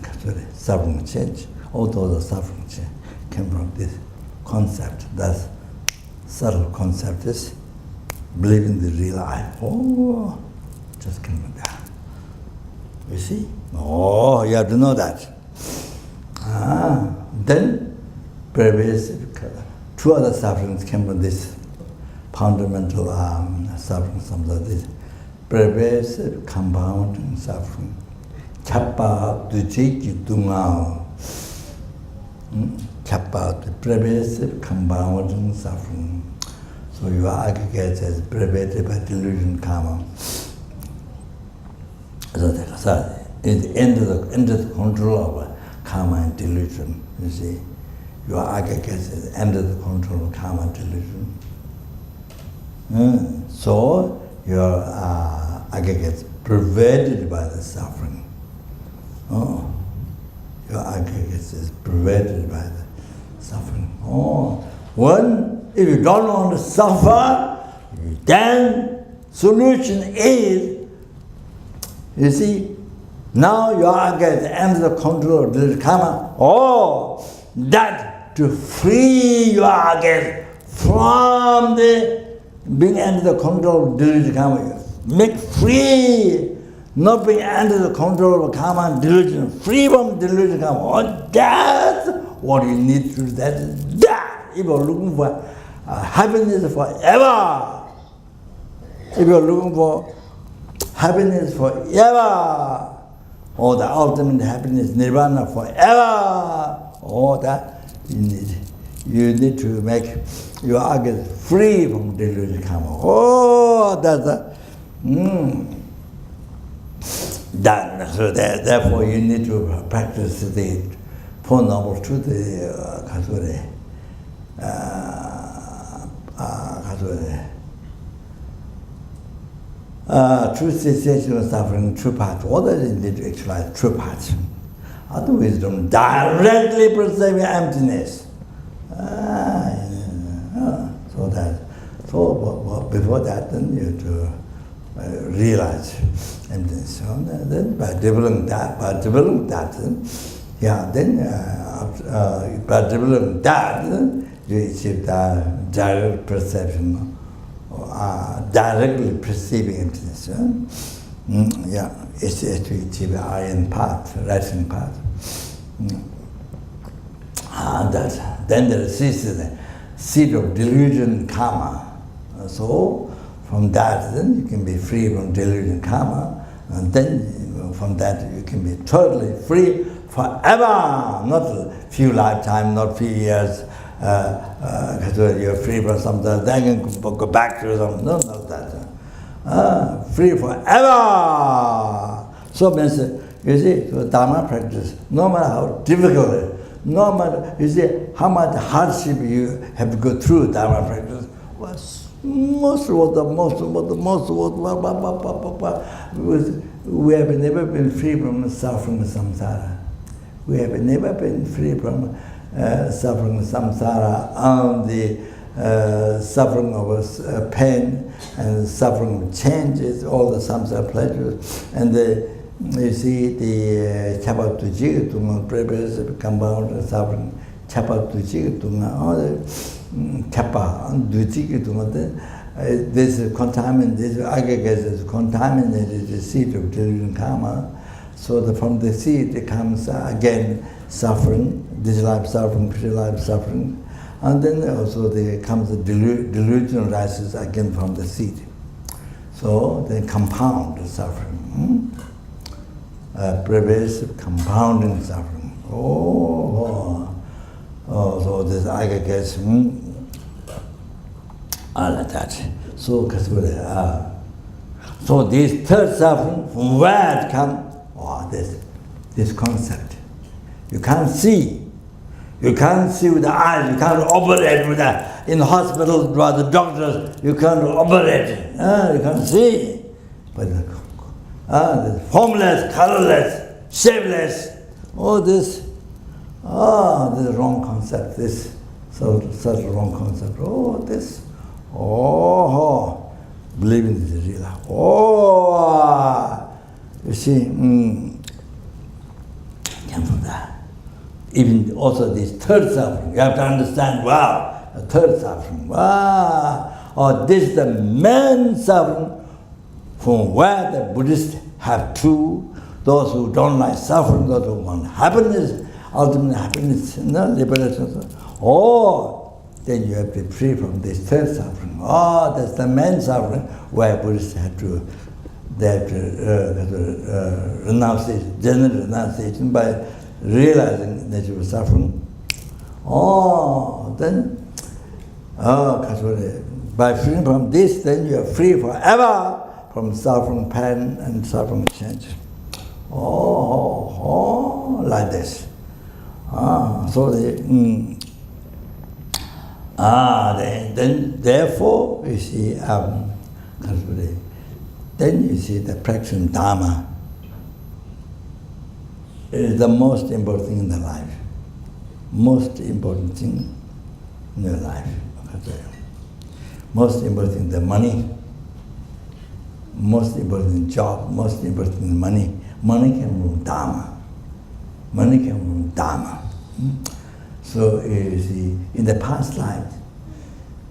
suffering and change. All those suffering change came from this concept. That subtle concept is believing the real I. Just came from that. You see? You have to know that. Then pervasive, two other sufferings came from this fundamental suffering, some of this pervasive compounding suffering. Kappa duchi dunga. Kappa, pervasive compounding suffering. So you are aggregated as pervaded by delusion karma. So into the control of karma and delusion, you see. You are aggregated under the control of karma and delusion. So your aggregate pervaded by the suffering. Your aggregate is pervaded by the suffering. If you don't want to suffer, then solution is, you see, now you are getting under the control of the karma. That to free you are getting from the being under the control of delusion karma. Make free, not being under the control of karma and delusion, free from delusion karma. That's what you need to do. That is that. If you're looking for happiness forever, if you're looking for happiness forever, or the ultimate happiness, nirvana forever, all that you need to make your agate free from delusion karma. So therefore you need to practice the Four Noble Truth, true cessation of suffering, true path. What does it need to actualize? True path. Other wisdom directly perceive emptiness. So before that, then you have to realize emptiness. So then by developing that, by developing that, you achieve the direct perception, directly perceiving emptiness. It's to achieve the iron path, rising path. Then there ceases the seed of delusion karma. So from that, then you can be free from delusion karma, and then from that you can be totally free forever, not a few lifetimes, not few years, you're free from something, then you can go back to something, no, not that. Free forever! So means, you see, the Dharma practice, no matter how difficult it is, no matter, you see, how much hardship you have to go through Dharma practice, we have never been free from suffering samsara. We have never been free from suffering samsara, and the suffering of pain and suffering of changes, all the samsara pleasures, and you see the chapatujigatunga previous compound suffering, chapatujigatunga, all the chapa and dujigatunga. This is contaminated, this aggregates is contaminated the seed of delusion karma. So from the seed it comes again suffering, this life suffering, future life suffering, and then also there comes the delusion rises again from the seed. So they compound the suffering, pervasive compounding suffering. So this aggregates, all like that. So so this third suffering, from where it comes? This concept. You can't see. You can't see with the eyes. You can't operate with that. In the hospital, by the doctors, you can't operate. You can't see. But formless, colorless, shapeless. This wrong concept. This such wrong concept. Believing this is real. You see, came from that. Even also this third suffering, you have to understand, the third suffering, this is the main suffering from where the Buddhists have two, those who don't like suffering, those who want happiness, ultimate happiness, liberation. Then you have to be free from this third suffering. That's the main suffering where Buddhists have to renunciation, general renunciation by realizing the nature of suffering. Then, by freeing from this, then you are free forever from suffering, pain, and suffering change. Like this. Then therefore, you see, then you see the practicing Dharma is the most important thing in the life. Most important thing in your life. Most important thing, the money. Most important job. Most important thing, money. Money came from Dharma. Money came from Dharma. So you see, in the past life,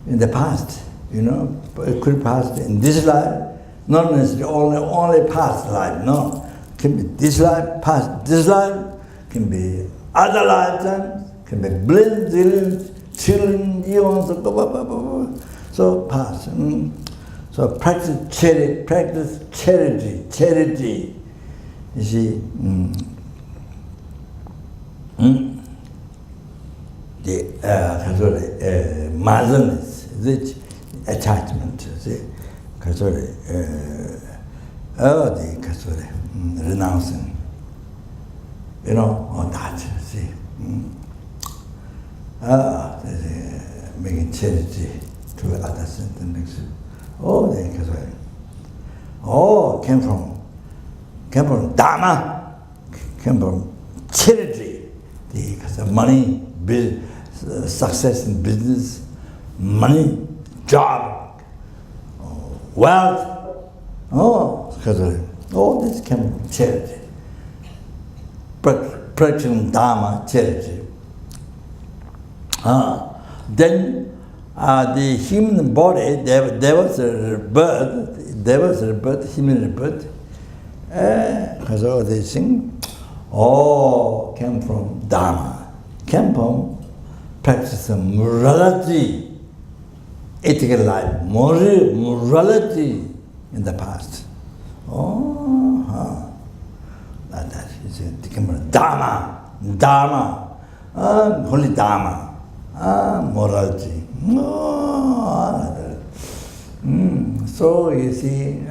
it could pass in this life, not necessarily only past life, no. Can be this life, past this life, can be other lifetimes, can be billions, trillions, eons, so past. So practice charity. You see, the madness, the attachment, renouncing, all that, see. Making charity to others and things. Came from Dharma, came from charity, because of money, success in business, money, job, wealth. This came from charity. Practicing Dharma, charity. Then the human body, there was a rebirth, human rebirth. Because all these things, came from Dharma, came from practicing morality. ethical life, morality in the past. Like that. It's a dharma, holy dharma, morality. So you see,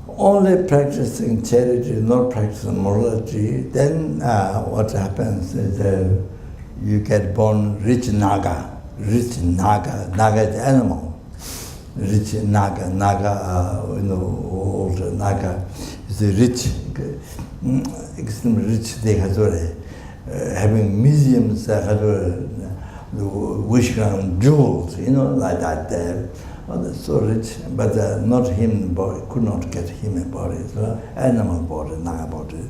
only practicing charity, not practicing morality, then what happens is you get born rich naga. Naga is animal. Rich naga, old naga is rich, extremely rich. They have having museums, wish ground jewels, like that. They're so rich, but not human body, could not get human body, so animal body, naga body.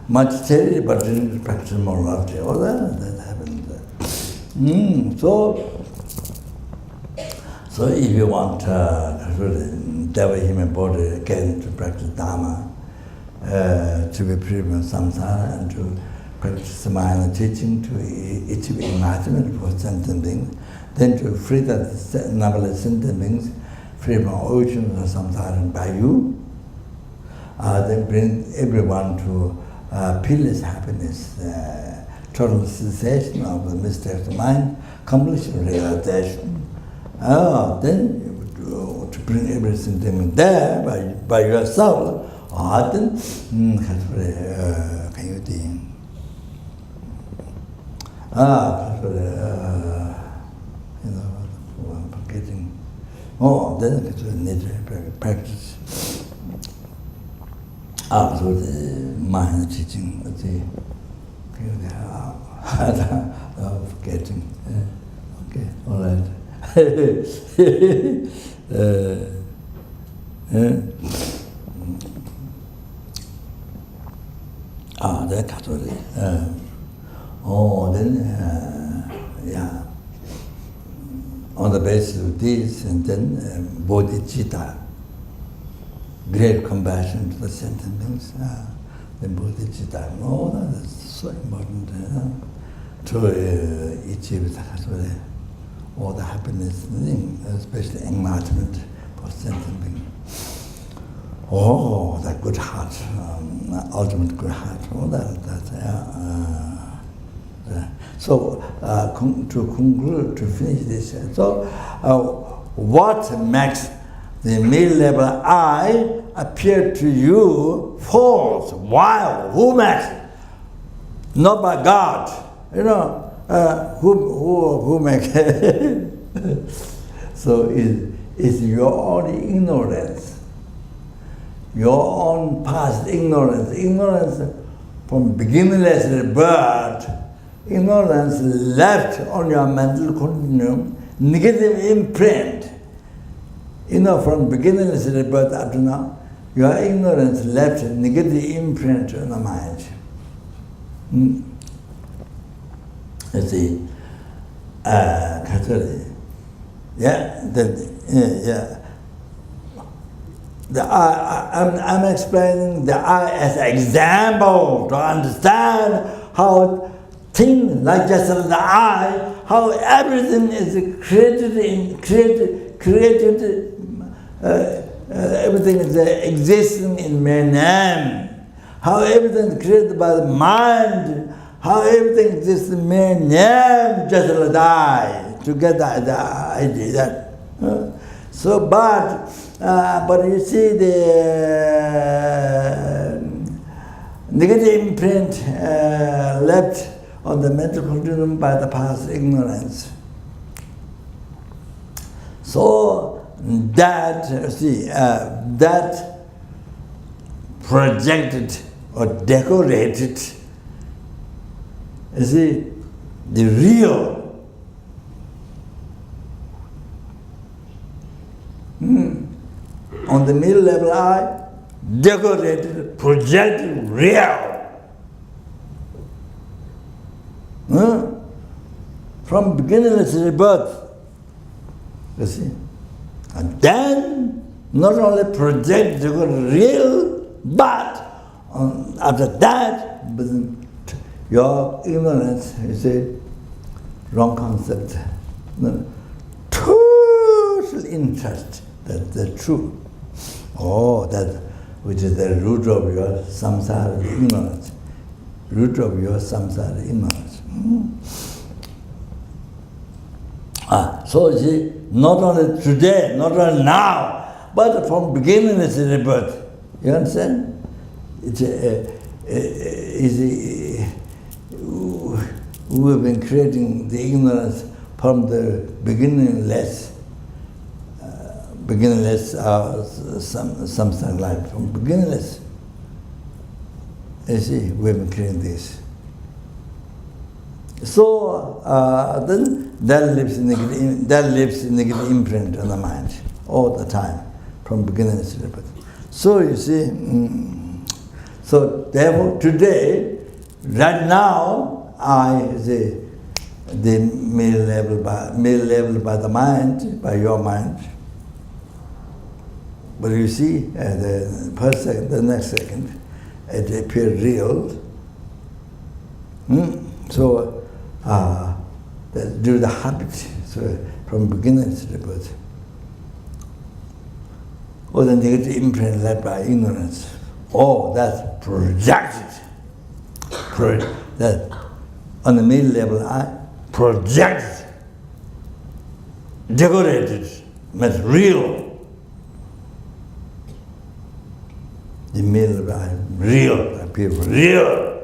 Much charity, but didn't practice morality. All that happened. So if you want to develop human body again, to practice dharma, to be free from samsara, and to practice mind teaching, to achieve enlightenment for sentient beings, then to free the numberless sentient beings, free from oceans of samsara and by you, then bring everyone to peerless happiness, total cessation of the mistakes of mind, complete realization. Then to bring everything there by yourself, then can you think? I'm forgetting. Then you need to practice. So the mind teaching, I'm forgetting. Okay, all right. Then Catholic. On the basis of this, and then bodhicitta, great compassion to the sentient beings. Then bodhicitta, that's so important to achieve all the happiness, especially enlightenment for sentient beings. That good heart, ultimate good heart. So to conclude, to finish this, so what makes the mid-level I appear to you false? Why? Who makes? Not by God. Who makes it? So it's your own ignorance, your own past ignorance from beginningless birth, ignorance left on your mental continuum, negative imprint. From beginningless birth up to now, your ignorance left negative imprint on the mind. You see, Catholic. I'm explaining the I as an example to understand how things like just the I, how everything is created, everything is existing in mere name, how everything is created by the mind, how everything exists in mere name, just like I, to get the idea. So, but you see the negative imprint left on the mental continuum by the past ignorance. So that, that projected or decorated, the real on the middle level I, decorated, projected, real. From beginningless rebirth, you see. And then, not only projected, real, but after that, your ignorance, you see, wrong concept. No. Total interest, that's the truth. Oh, that which is the root of your samsara ignorance. Root of your samsara ignorance. So you see, not only today, not only now, but from beginning it's a rebirth. You understand? We have been creating the ignorance from the beginningless, something like from beginningless. You see, we have been creating this. So then that leaves negative imprint on the mind all the time, from beginning to rebirth. So you see, so therefore today, right now, the mere level by the mind, by your mind. But you see, the first second, the next second, it appears real. So due to the habit, so from beginning to rebirth. Or the negative imprint led by ignorance. Oh, that's projected. That on the middle level, I projected, decorated, means real. The middle level, real, appear real.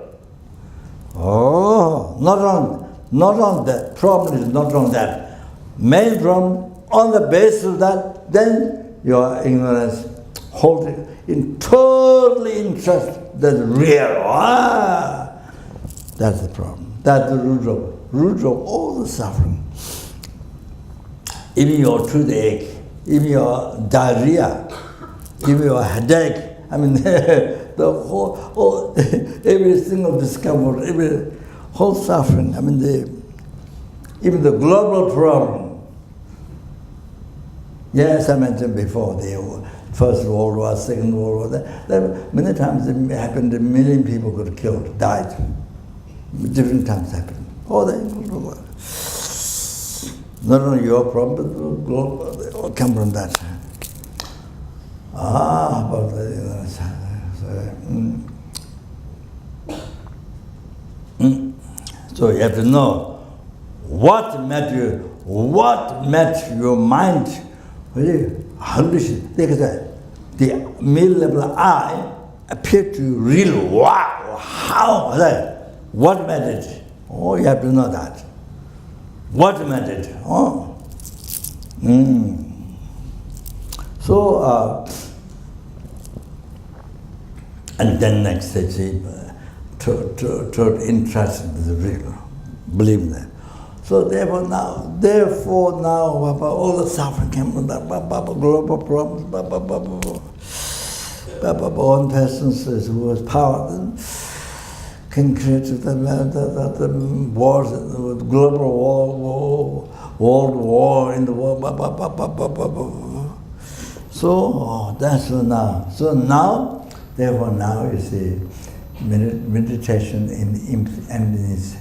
Oh, not on that. Problem is not on that. Main problem, on the basis of that, then your ignorance hold it in totally interest that's real. That's the problem. That's the root of all the suffering. Even your toothache, even your diarrhea, even your headache. I mean, the whole every single discomfort, every whole suffering. I mean, even the global problem. Yes, I mentioned before, the First World War, Second World War, that many times it happened, a million people got killed, died. Different times happened. Oh, they not only your problem, but the global, they all come from that. But so you have to know what made your mind very hallucinate. The middle level I appear to you real. Wow, how that? What made it? Oh, you have to know that. What made it? Oh. So, and then next stage, to entrust in the real, believe that. So therefore now, all the suffering came from that, global problems, one person who has power can create the wars, global world war in the world, So that's now. So now, therefore now you see, meditation in emptiness.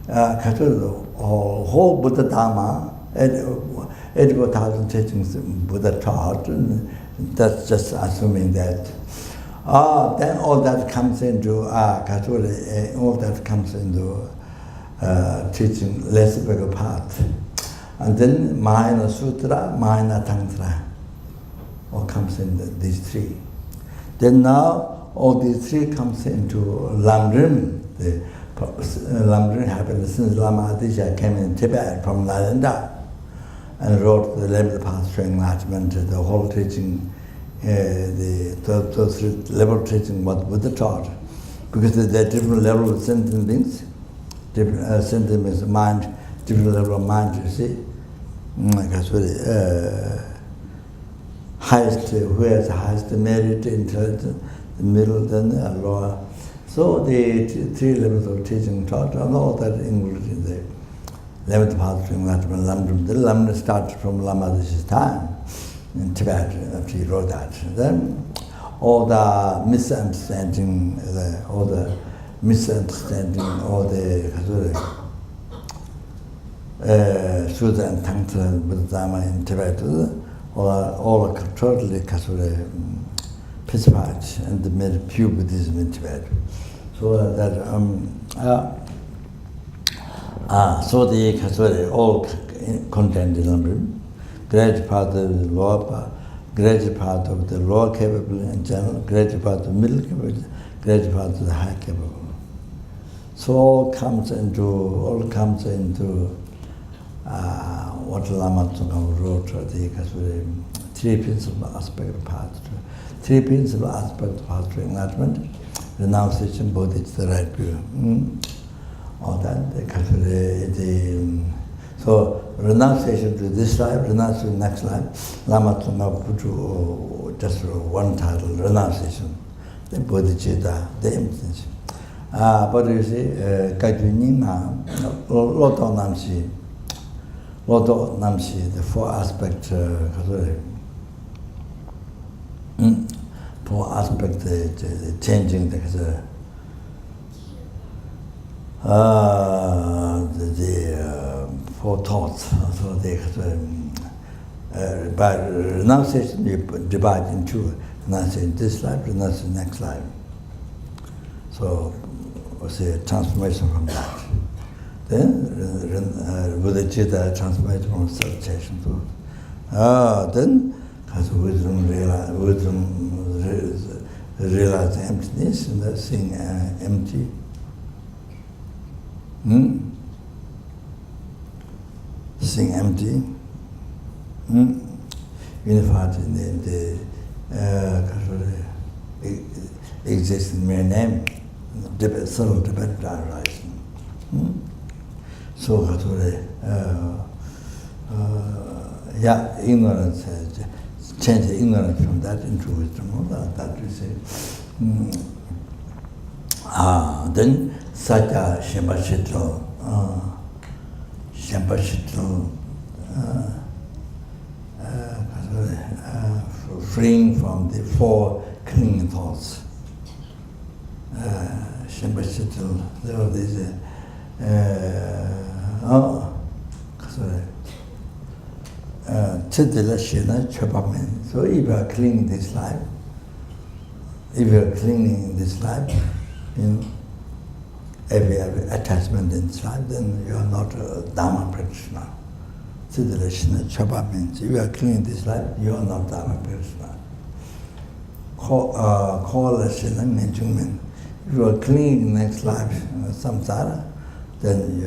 Whole Buddha Dharma, 84,000 teachings Buddha taught, and that's just assuming that. Then all that comes into teaching less bigger part. And then Mahayana Sutra, Mahayana Tantra, all comes in these three. Then now all these three comes into lamrim. The lamrim happened since Lama Adisha came in Tibet from Nalanda and wrote the 11th path to enlightenment, the whole teaching, those level teaching what Buddha taught. Because there are different levels of sentient beings, different sentient beings of mind, different level of mind, you see. Highest, who has the highest merit, intelligence, the middle, then the lower. So the three levels of teaching taught, and all that included in the 11th path to enlightenment, lamrim. The lamrim started from Lama Adisha's time in Tibet, after he wrote that. Then all the misunderstanding, Sudha and Tantra with Dharma in Tibet, all totally pacified and made pure Buddhism in Tibet. So that so the all contained in lamrim, great part of the lower part, great part of the lower capable in general, great part of the middle capable, great part of the high capable. So all comes into what Lama Tsongkhapa wrote, the three principal aspects of path. Three principal aspects of path to enlightenment: renunciation, bodhicitta, the right view. All that, so renunciation to this life, renunciation to the next life. Lama Tsongkhapa put just one title: renunciation, the bodhicitta, the emptiness. But you see, Loto Namshi, the four aspects, the changing the four thoughts. So by renunciation, you divide in two: renunciation this life, renunciation next life. So, was a transformation from that. Then, bodhicitta transformation from subjection to. Then, as wisdom realize emptiness and seeing empty. Seeing empty. Unified in the existing mere name. Subtle dependent arising. So, ignorance, change the ignorance from that into wisdom. That we say. Then, Satya Shambhashito, freeing from the four clinging thoughts. Shambhashito, there are these. So if you are clinging this life, if you are clinging this life, if you have attachment in this life, then you are not a Dharma practitioner. If you are clinging this life, you are not Dharma practitioner. If you are clinging next life, samsara, then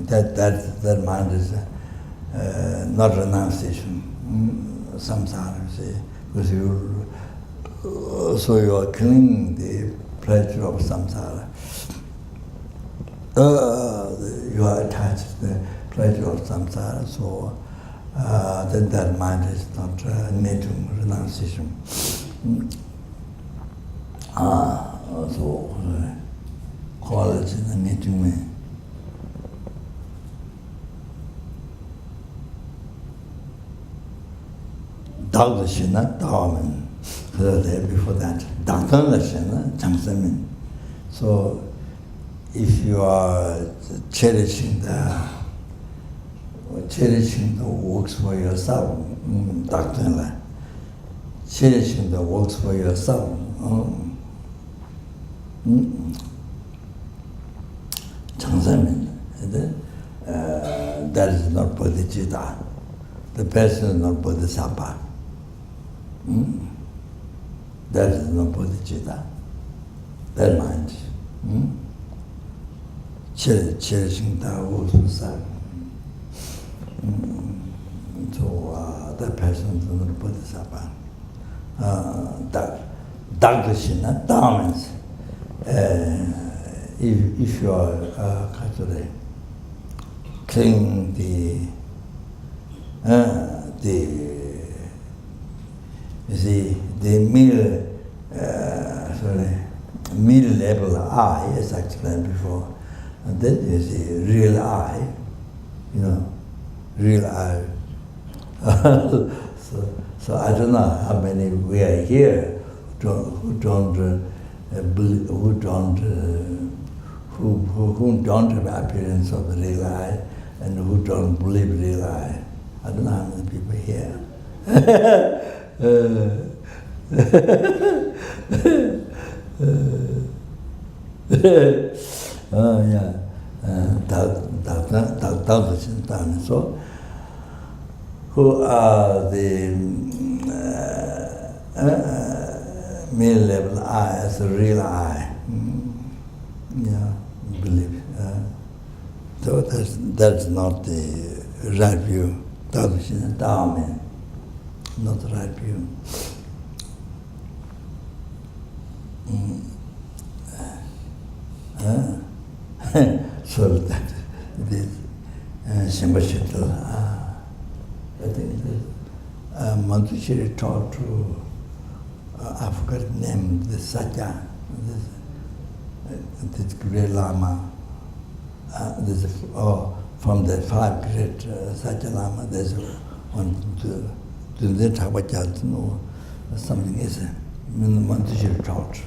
that mind is not renunciation, samsara, you see, because you are clinging the pleasure of samsara. You are attached to the pleasure of samsara, so then that mind is not needing renunciation. So quality in the meeting me. Dog Shina, Dharman. Before that, Dangtan Shina, Changsamin. So if you are cherishing the works for yourself, Dangtan, cherishing the works for yourself, Changsamin, that is not bodhicitta. The person is not bodhisattva. That is not bodhicitta. That mind. Cherishing the works for self. So that person is not bodhisattva. Dagdashina, dharmas. If you are clinging the middle level I, as I explained before, and then you see real I, real I. So I don't know how many we are here who don't have appearance of the real I, and who don't believe real I. I don't know how many people here. So, who are the mere level I as a real I? Believe. So that's not the right view. Dharma, not the right view. So that this Shambhashitla, I think Mantushiri taught to, I forgot the name, the Satya, this great Lama, from the 5 great Satya Lama, there's one to the Thabachat, or something is Mantushiri taught.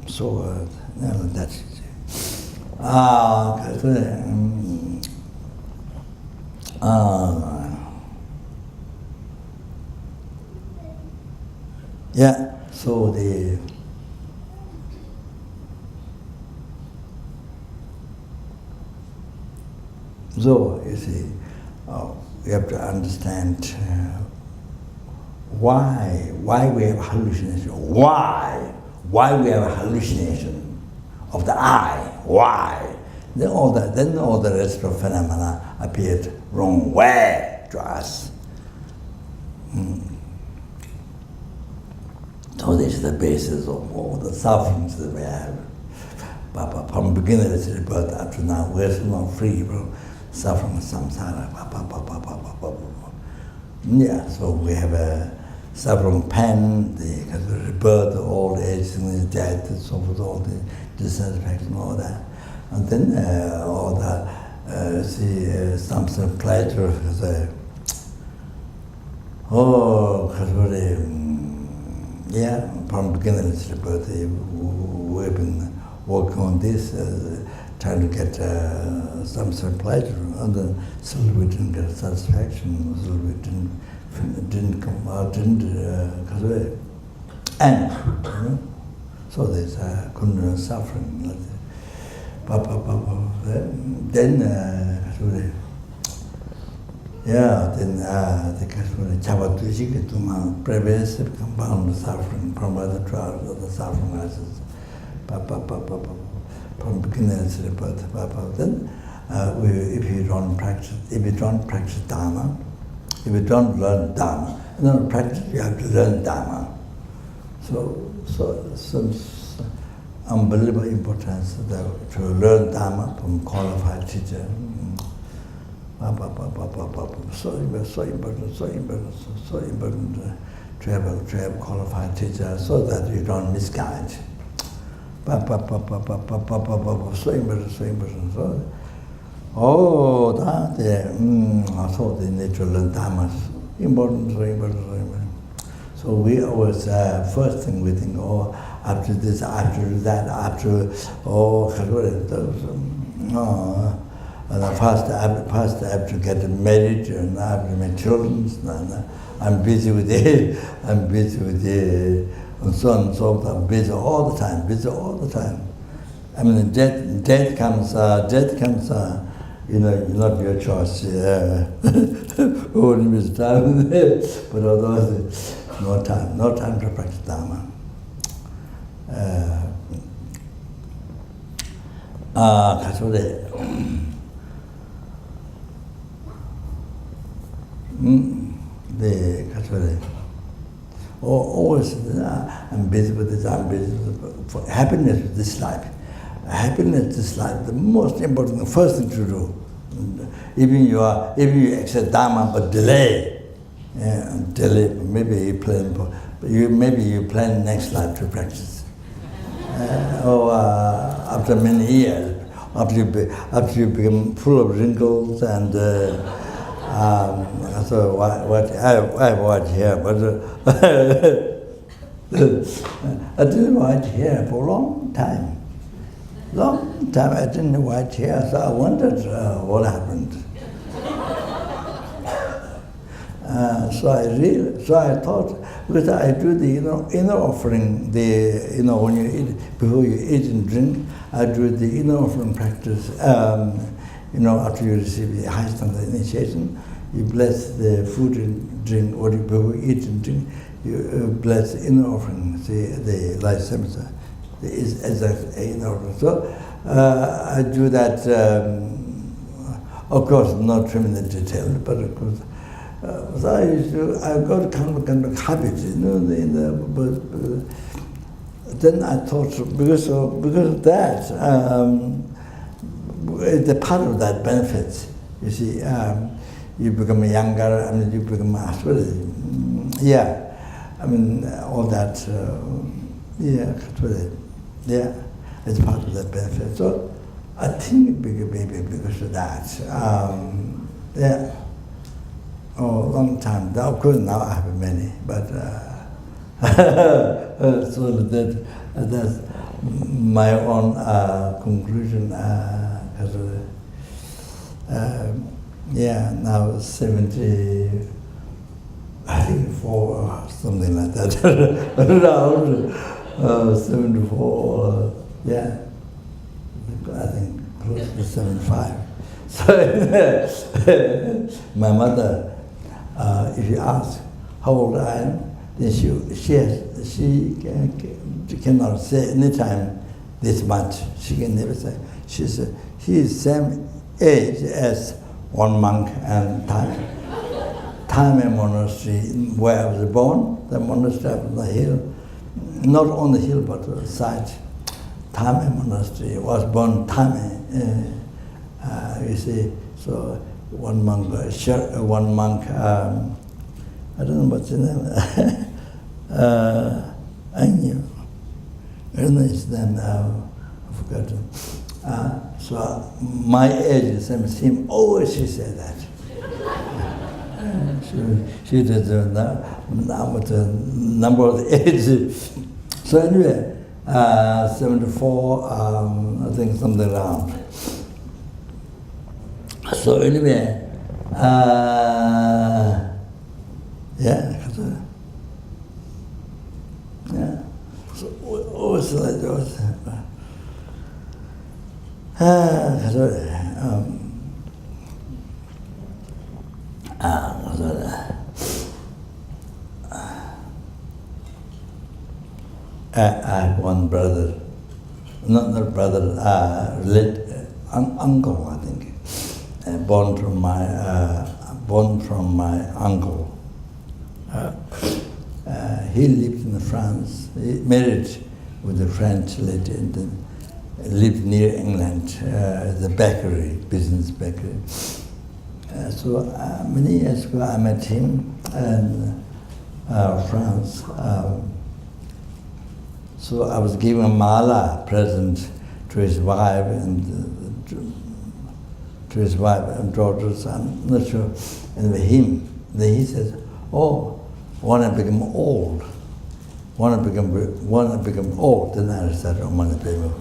So that's it. Yeah, so the so you see, we have to understand why we have hallucination. Why we have a hallucination of the I? Why? Then all the rest of phenomena appeared wrong way to us. So this is the basis of all the sufferings that we have. From beginner's rebirth up to now, we're still not free from suffering samsara. Yeah, so we have a suffering pain, the rebirth, old age, death, and so forth, all the dissatisfaction, all that. And then all the some sort of pleasure, from beginner's rebirth, we've been working on this, trying to get some sort of pleasure, and then still we didn't get satisfaction, still we didn't come out, and so there's continuous suffering. Then the Chavatuji to my pervasive compound suffering from other trials, other suffering rises. From beginner's rebirth. Then if you don't practice dharma, if you don't learn dharma, you don't practice, you have to learn dharma. So unbelievable importance to learn dharma from qualified teacher. So important to have a qualified teacher so that you don't misguide. So important. So they need to learn dharma. Important. So we always, first thing we think, after this, after that, first I have to get married, and I have to make children. I'm busy with it. And so on and so forth. I'm busy all the time. I mean, death comes, not your choice. Only with time, but otherwise, no time to practice dharma. Always, I'm busy with this, for happiness with this life. Happiness this life, the most important, the first thing to do. Even you accept dharma, but delay. Maybe you plan next life to practice. After many years, after you become full of wrinkles and so what I watch here, but I didn't watch here for a long time. Long time I didn't know white hair, so I wondered what happened. So I thought, because I do the inner offering, when you eat, before you eat and drink, I do the inner offering practice. After you receive the high standard initiation, you bless the food and drink, or before you eat and drink, you bless the inner offering, the life semester, the inner offering. So I do that, of course, not tremendous detail, but of course, so I got kind of habit, then I thought, because of that, the part of that benefits, you see, you become younger, you become all that, it's part of that benefit. So I think maybe because of that, long time. Of course, now I have many, but so that's my own conclusion. Now 70, I think 4 or something like that. Around 74, I think close to 75. So my mother, if you ask how old I am, then she cannot say anytime this much. She can never say. She said he is same age as one monk and time monastery where I was born. The monastery on the hill, not on the hill but on the side. Time monastery was born Time. You see, so one monk, I don't know what's his name. I don't know his name now. I forgot. So my age is the same. Always she said that. She did the number of the age. So anyway, 74, I think something around. So anyway, so always like those. I have one brother, not brother, uncle, I think, born from my uncle. He lived in France. He married with a French lady and then lived near England, the bakery, business bakery. So many years ago I met him in France. So I was giving a mala present to his wife and to his wife and daughters. I'm not sure. And with him, then he says, "Oh, when I become old, when I become old, then I start on my paper."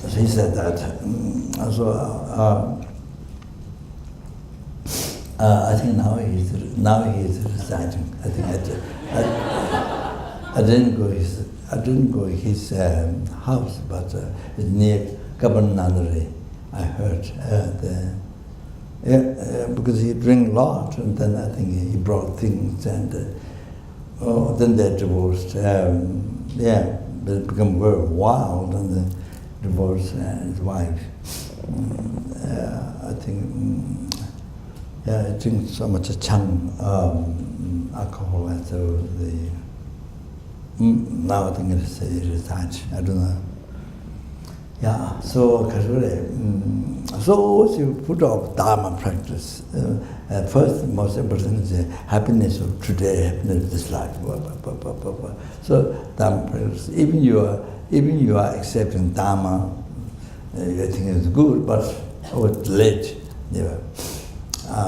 So he said that. I think now he's residing. I think I didn't go his house, but it's near Kabananari. I heard because he drank a lot, and then I think he brought things, and then they divorced. But it became very wild, and then divorced his wife. I think. I drink so much alcohol, and so now I think it's retired. I don't know. So so you put off dharma practice. First, most important is happiness of today, happiness of this life. So dharma practice. Even you are accepting dharma, you think it's good, but it's late.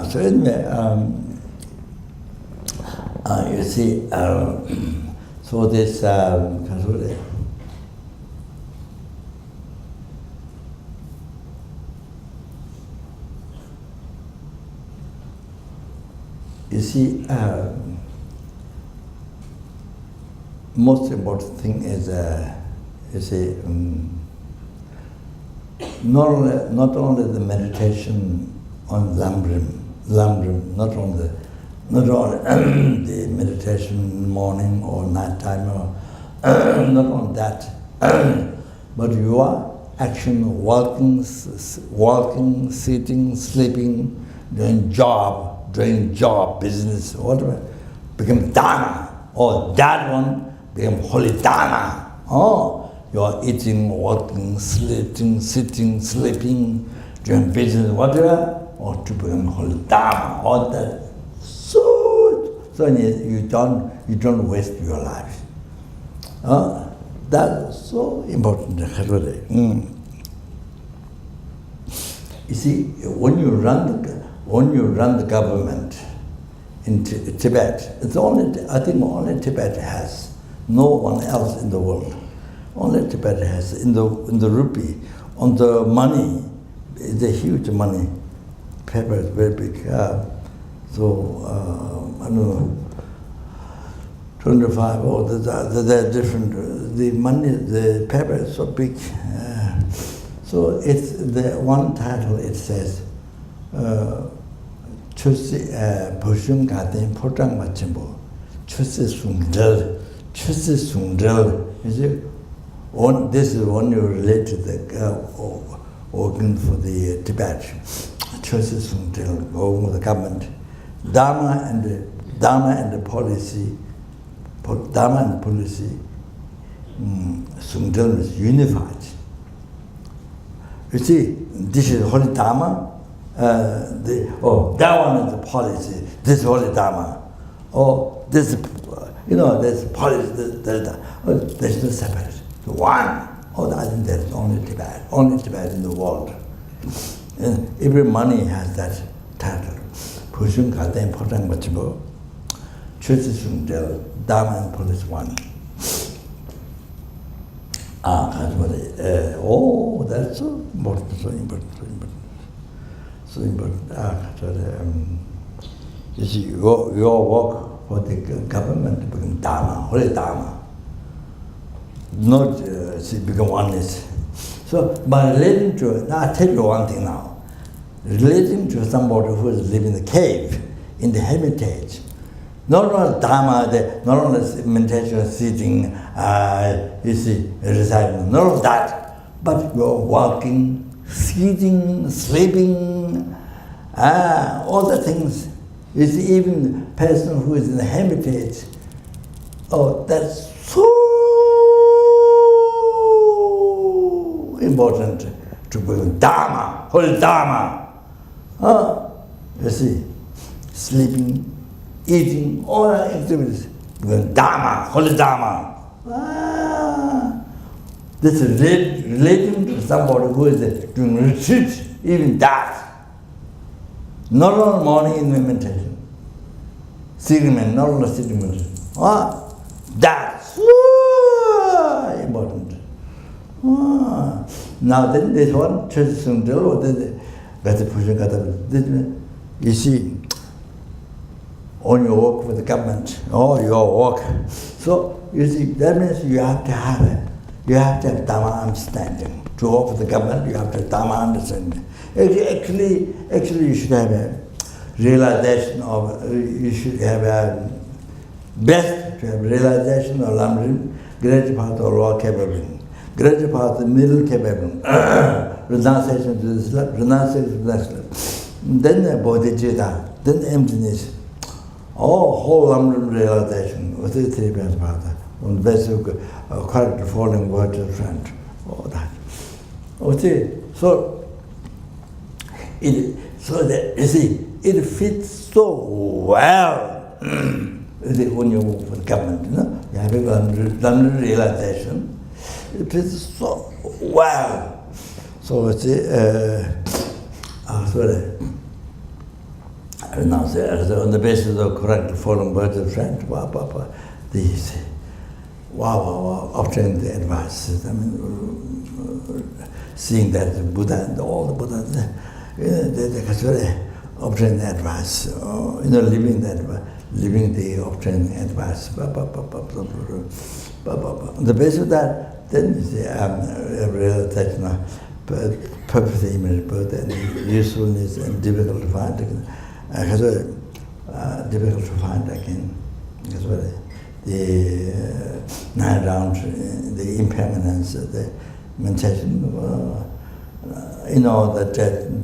So anyway, you see, so this You see, most important thing is, you see, not only the meditation on lamrim, not only the meditation in the morning or night time, or not on that, but your action, walking, sitting, sleeping, doing job, business, whatever, become dharma. Or that one become holy dharma. Oh, you're eating, walking, sitting, sleeping, doing business, whatever, or to become holy dharma. All that. So you don't waste your life. That's so important. You see, when you run the government in Tibet, it's only, I think only Tibet has, no one else in the world. Only Tibet has in the rupee, on the money, it's a huge money. Paper is very big. So I don't know, 25 or they're different. The money, the paper is so big. So it's the one title. It says, "Chusi Pushun Gaten Potang Machimbo, Chusi Sungdel, Chusi Sungdel." You see, this is when you relate to the organ for the Tibet. Chusi Sungdel, going with the government, Dharma and the policy. Dharma and policy, Sungdel is unified. You see, this is holy Dharma. That one is the policy. This is holy Dharma. Oh, this, there's policy. There's no separate. One. Oh, I think there's only Tibet in the world. And every money has that title. Pushun Gaten Potang Machibo. Chusi Sungdel, Dharma and police one. That's so important, so important. You see, your work for the government become Dharma, holy Dharma. Not become oneness. So by relating to, now I'll tell you one thing now. Relating to somebody who is living in the cave, in the hermitage, not only Dharma, not only meditation, sitting, reciting, not only that, but you're walking, sitting, sleeping, all the things. You see, even the person who is in the hermitage, that's so important to bring Dharma, holy Dharma. You see, sleeping, eating, all our activities, Dharma, holy Dharma. This is relating to somebody who is doing retreat, even that. Not only morning in meditation, not only sitting meditation. That's important. Now then this one, you see, on your work with the government, or your work. So you see, that means you have to have Dharma understanding. To work with the government, you have to have Dharma understanding. Actually, you should have a realization of, you should have a best to have realization of lamrim, greater part of lower capable, greater part of middle capable, renunciation to this life, renunciation to this life. Then the bodhicitta, then the emptiness. Whole lamrim realization with the three parts on the basis of correct falling words of friend. All that. Okay, so you see, it fits so well when you work for the government, you have a lamrim realization. It fits so well. So you see, on the basis of correct following words of friend, these obtain the advice. I mean, seeing that the Buddha and all the Buddhas, obtain advice, living the obtaining advice. The base of that, then is the realization purpose, image, both and usefulness and difficult to find. Difficult to find again. That's what the 9 rounds, the impermanence, the mentation. That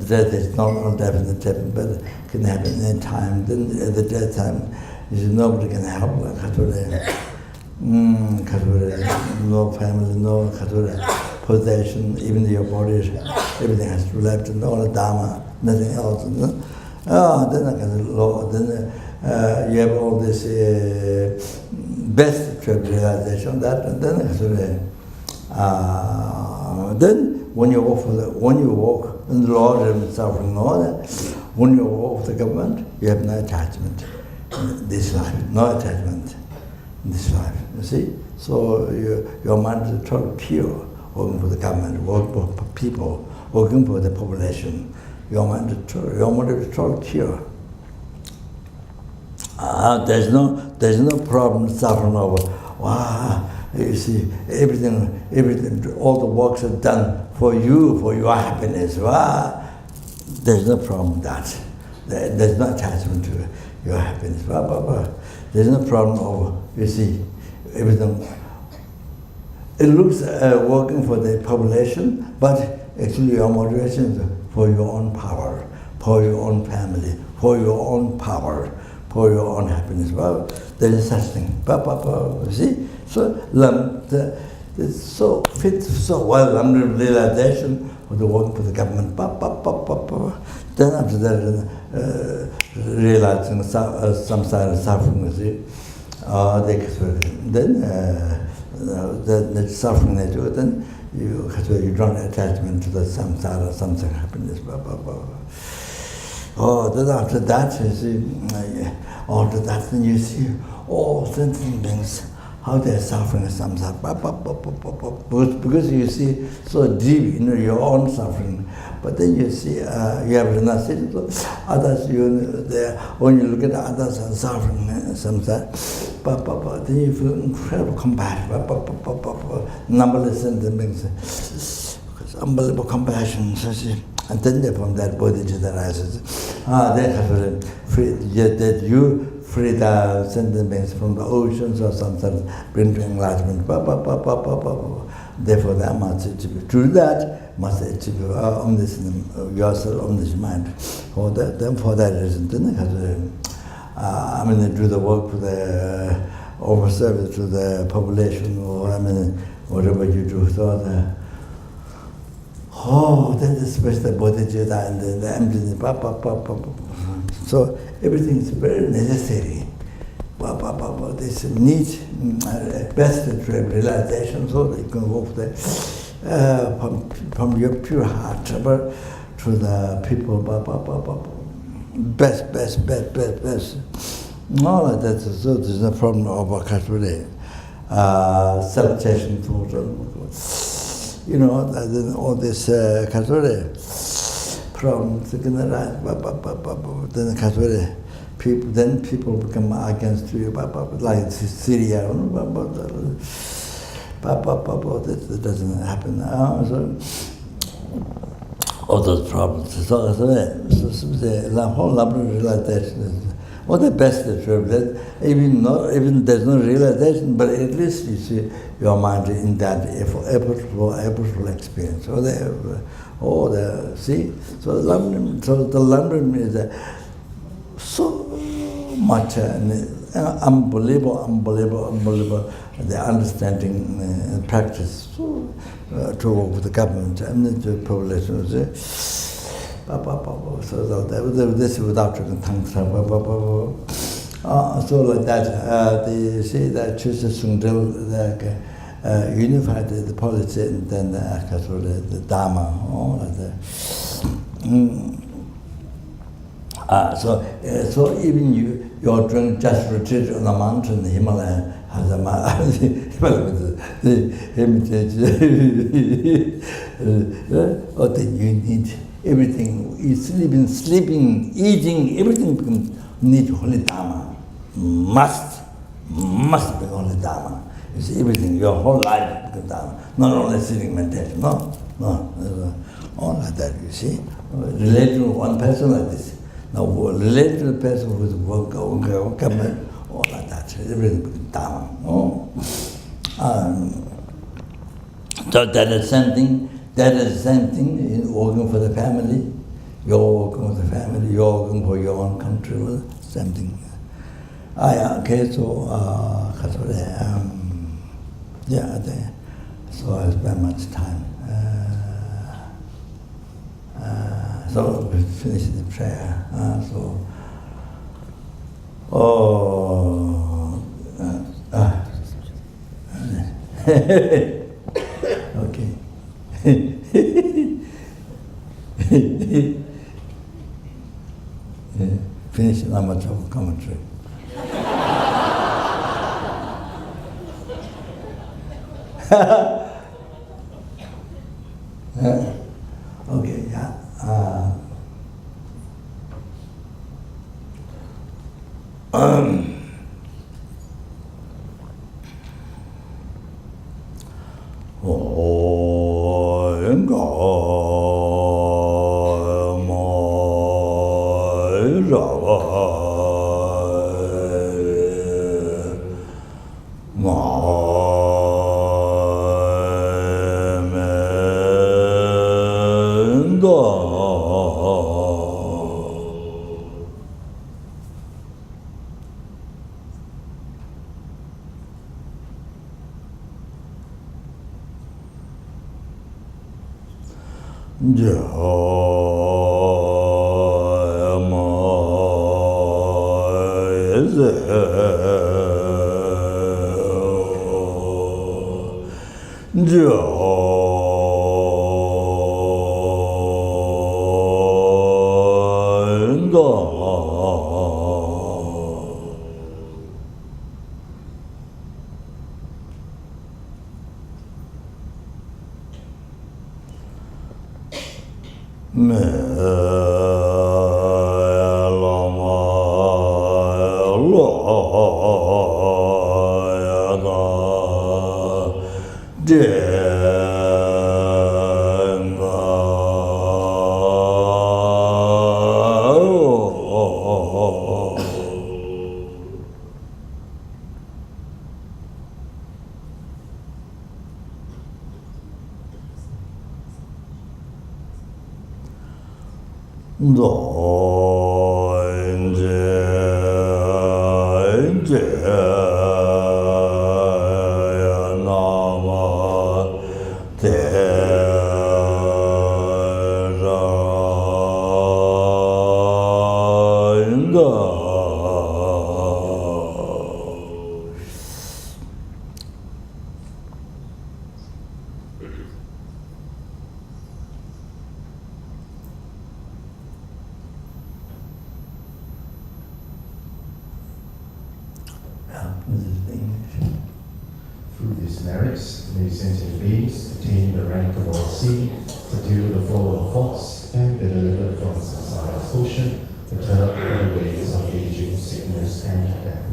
death is not all definite, but can happen any time. Then at the death time, nobody can help. No family, no possession, even your body, everything has to be left, and all the dharma, nothing else. Then you have all this best realization that, and then when you walk in the Lord and suffering, when you walk the government, you have no attachment in this life, no attachment in this life. You see, so your mind is totally pure. Working for the government, working for people, working for the population. Your mind is totally pure. There's no problem suffering over. Wow, you see, everything, all the works are done for you, for your happiness. Wow, there's no problem with that. There's no attachment to your happiness. There's no problem over. You see, everything. It looks working for the population, but actually your motivation is for your own power, for your own family, for your own power, for your own happiness. Well, there is such thing. See? So it's so fits so well under realization of the work for the government. Then after that, realizing some side of suffering, you see, then the suffering they do, then you don't attachment to the samsara, something happiness. Then after that, you see, after that, then you see all sentient beings, how they're suffering samsara. Because you see so deep, your own suffering. But then you see, you have renunciation. So others, when you look at others and suffering samsara, then you feel incredible compassion. Numberless sentient beings, unbelievable compassion. And then from that bodhicitta arises. That you free the sentient beings from the oceans or samsara, bring to enlightenment. Therefore, that must achieve. To that, must achieve omniscient, yourself, omniscient mind. Then for that reason, they do the work for the over service to the population, or whatever you do. So then especially the bodhicitta and the emptiness. So everything is very necessary. This needs best realization, so that you can walk from your pure heart to the people. Best. All of that is so. There's no problem of salutation thought. All this problems can arise. Then people become against you, like Syria. That doesn't happen. So all those problems. So the whole lamrim realization is all the best that you have. Even there's no realization, but at least you see your mind in that effortful experience. See? So the lamrim is so much unbelievable. The understanding and practice to work with the government and the population. So this is without tongue. So like that, they say that Chusa Sungdil unified the policy and then the dharma. So even you're doing just retreat on a mountain, the Himalaya has a hermitage. Or then you need everything, sleeping, eating, everything becomes need holy dharma. Must be holy dharma. You see, everything, your whole life becomes dharma. Not only sitting meditation, no. All like that, you see. Relate to one person like this. Now relate to the person who's work, all like that. Everything becomes dharma. No? So that is the same thing in working for the family. You're working for the family, you're working for your own country, same thing. Okay, so, so I spend much time. So we finish the prayer. Okay. Finish not much of a commentary. Okay, yeah.
Through these merits, may sentient beings attain the rank of all sea, subdue the flow of thoughts, and be delivered from samsara's ocean, perturbed by the waves of aging, sickness, and death.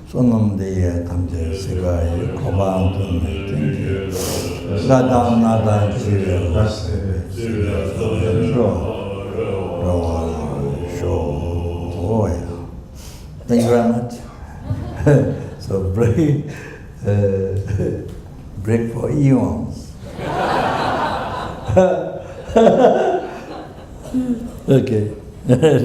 손놈대에 담제 세가의 고방등의 등지 나다 지려 Thank you very much. So break for eons. Okay.
Yeah.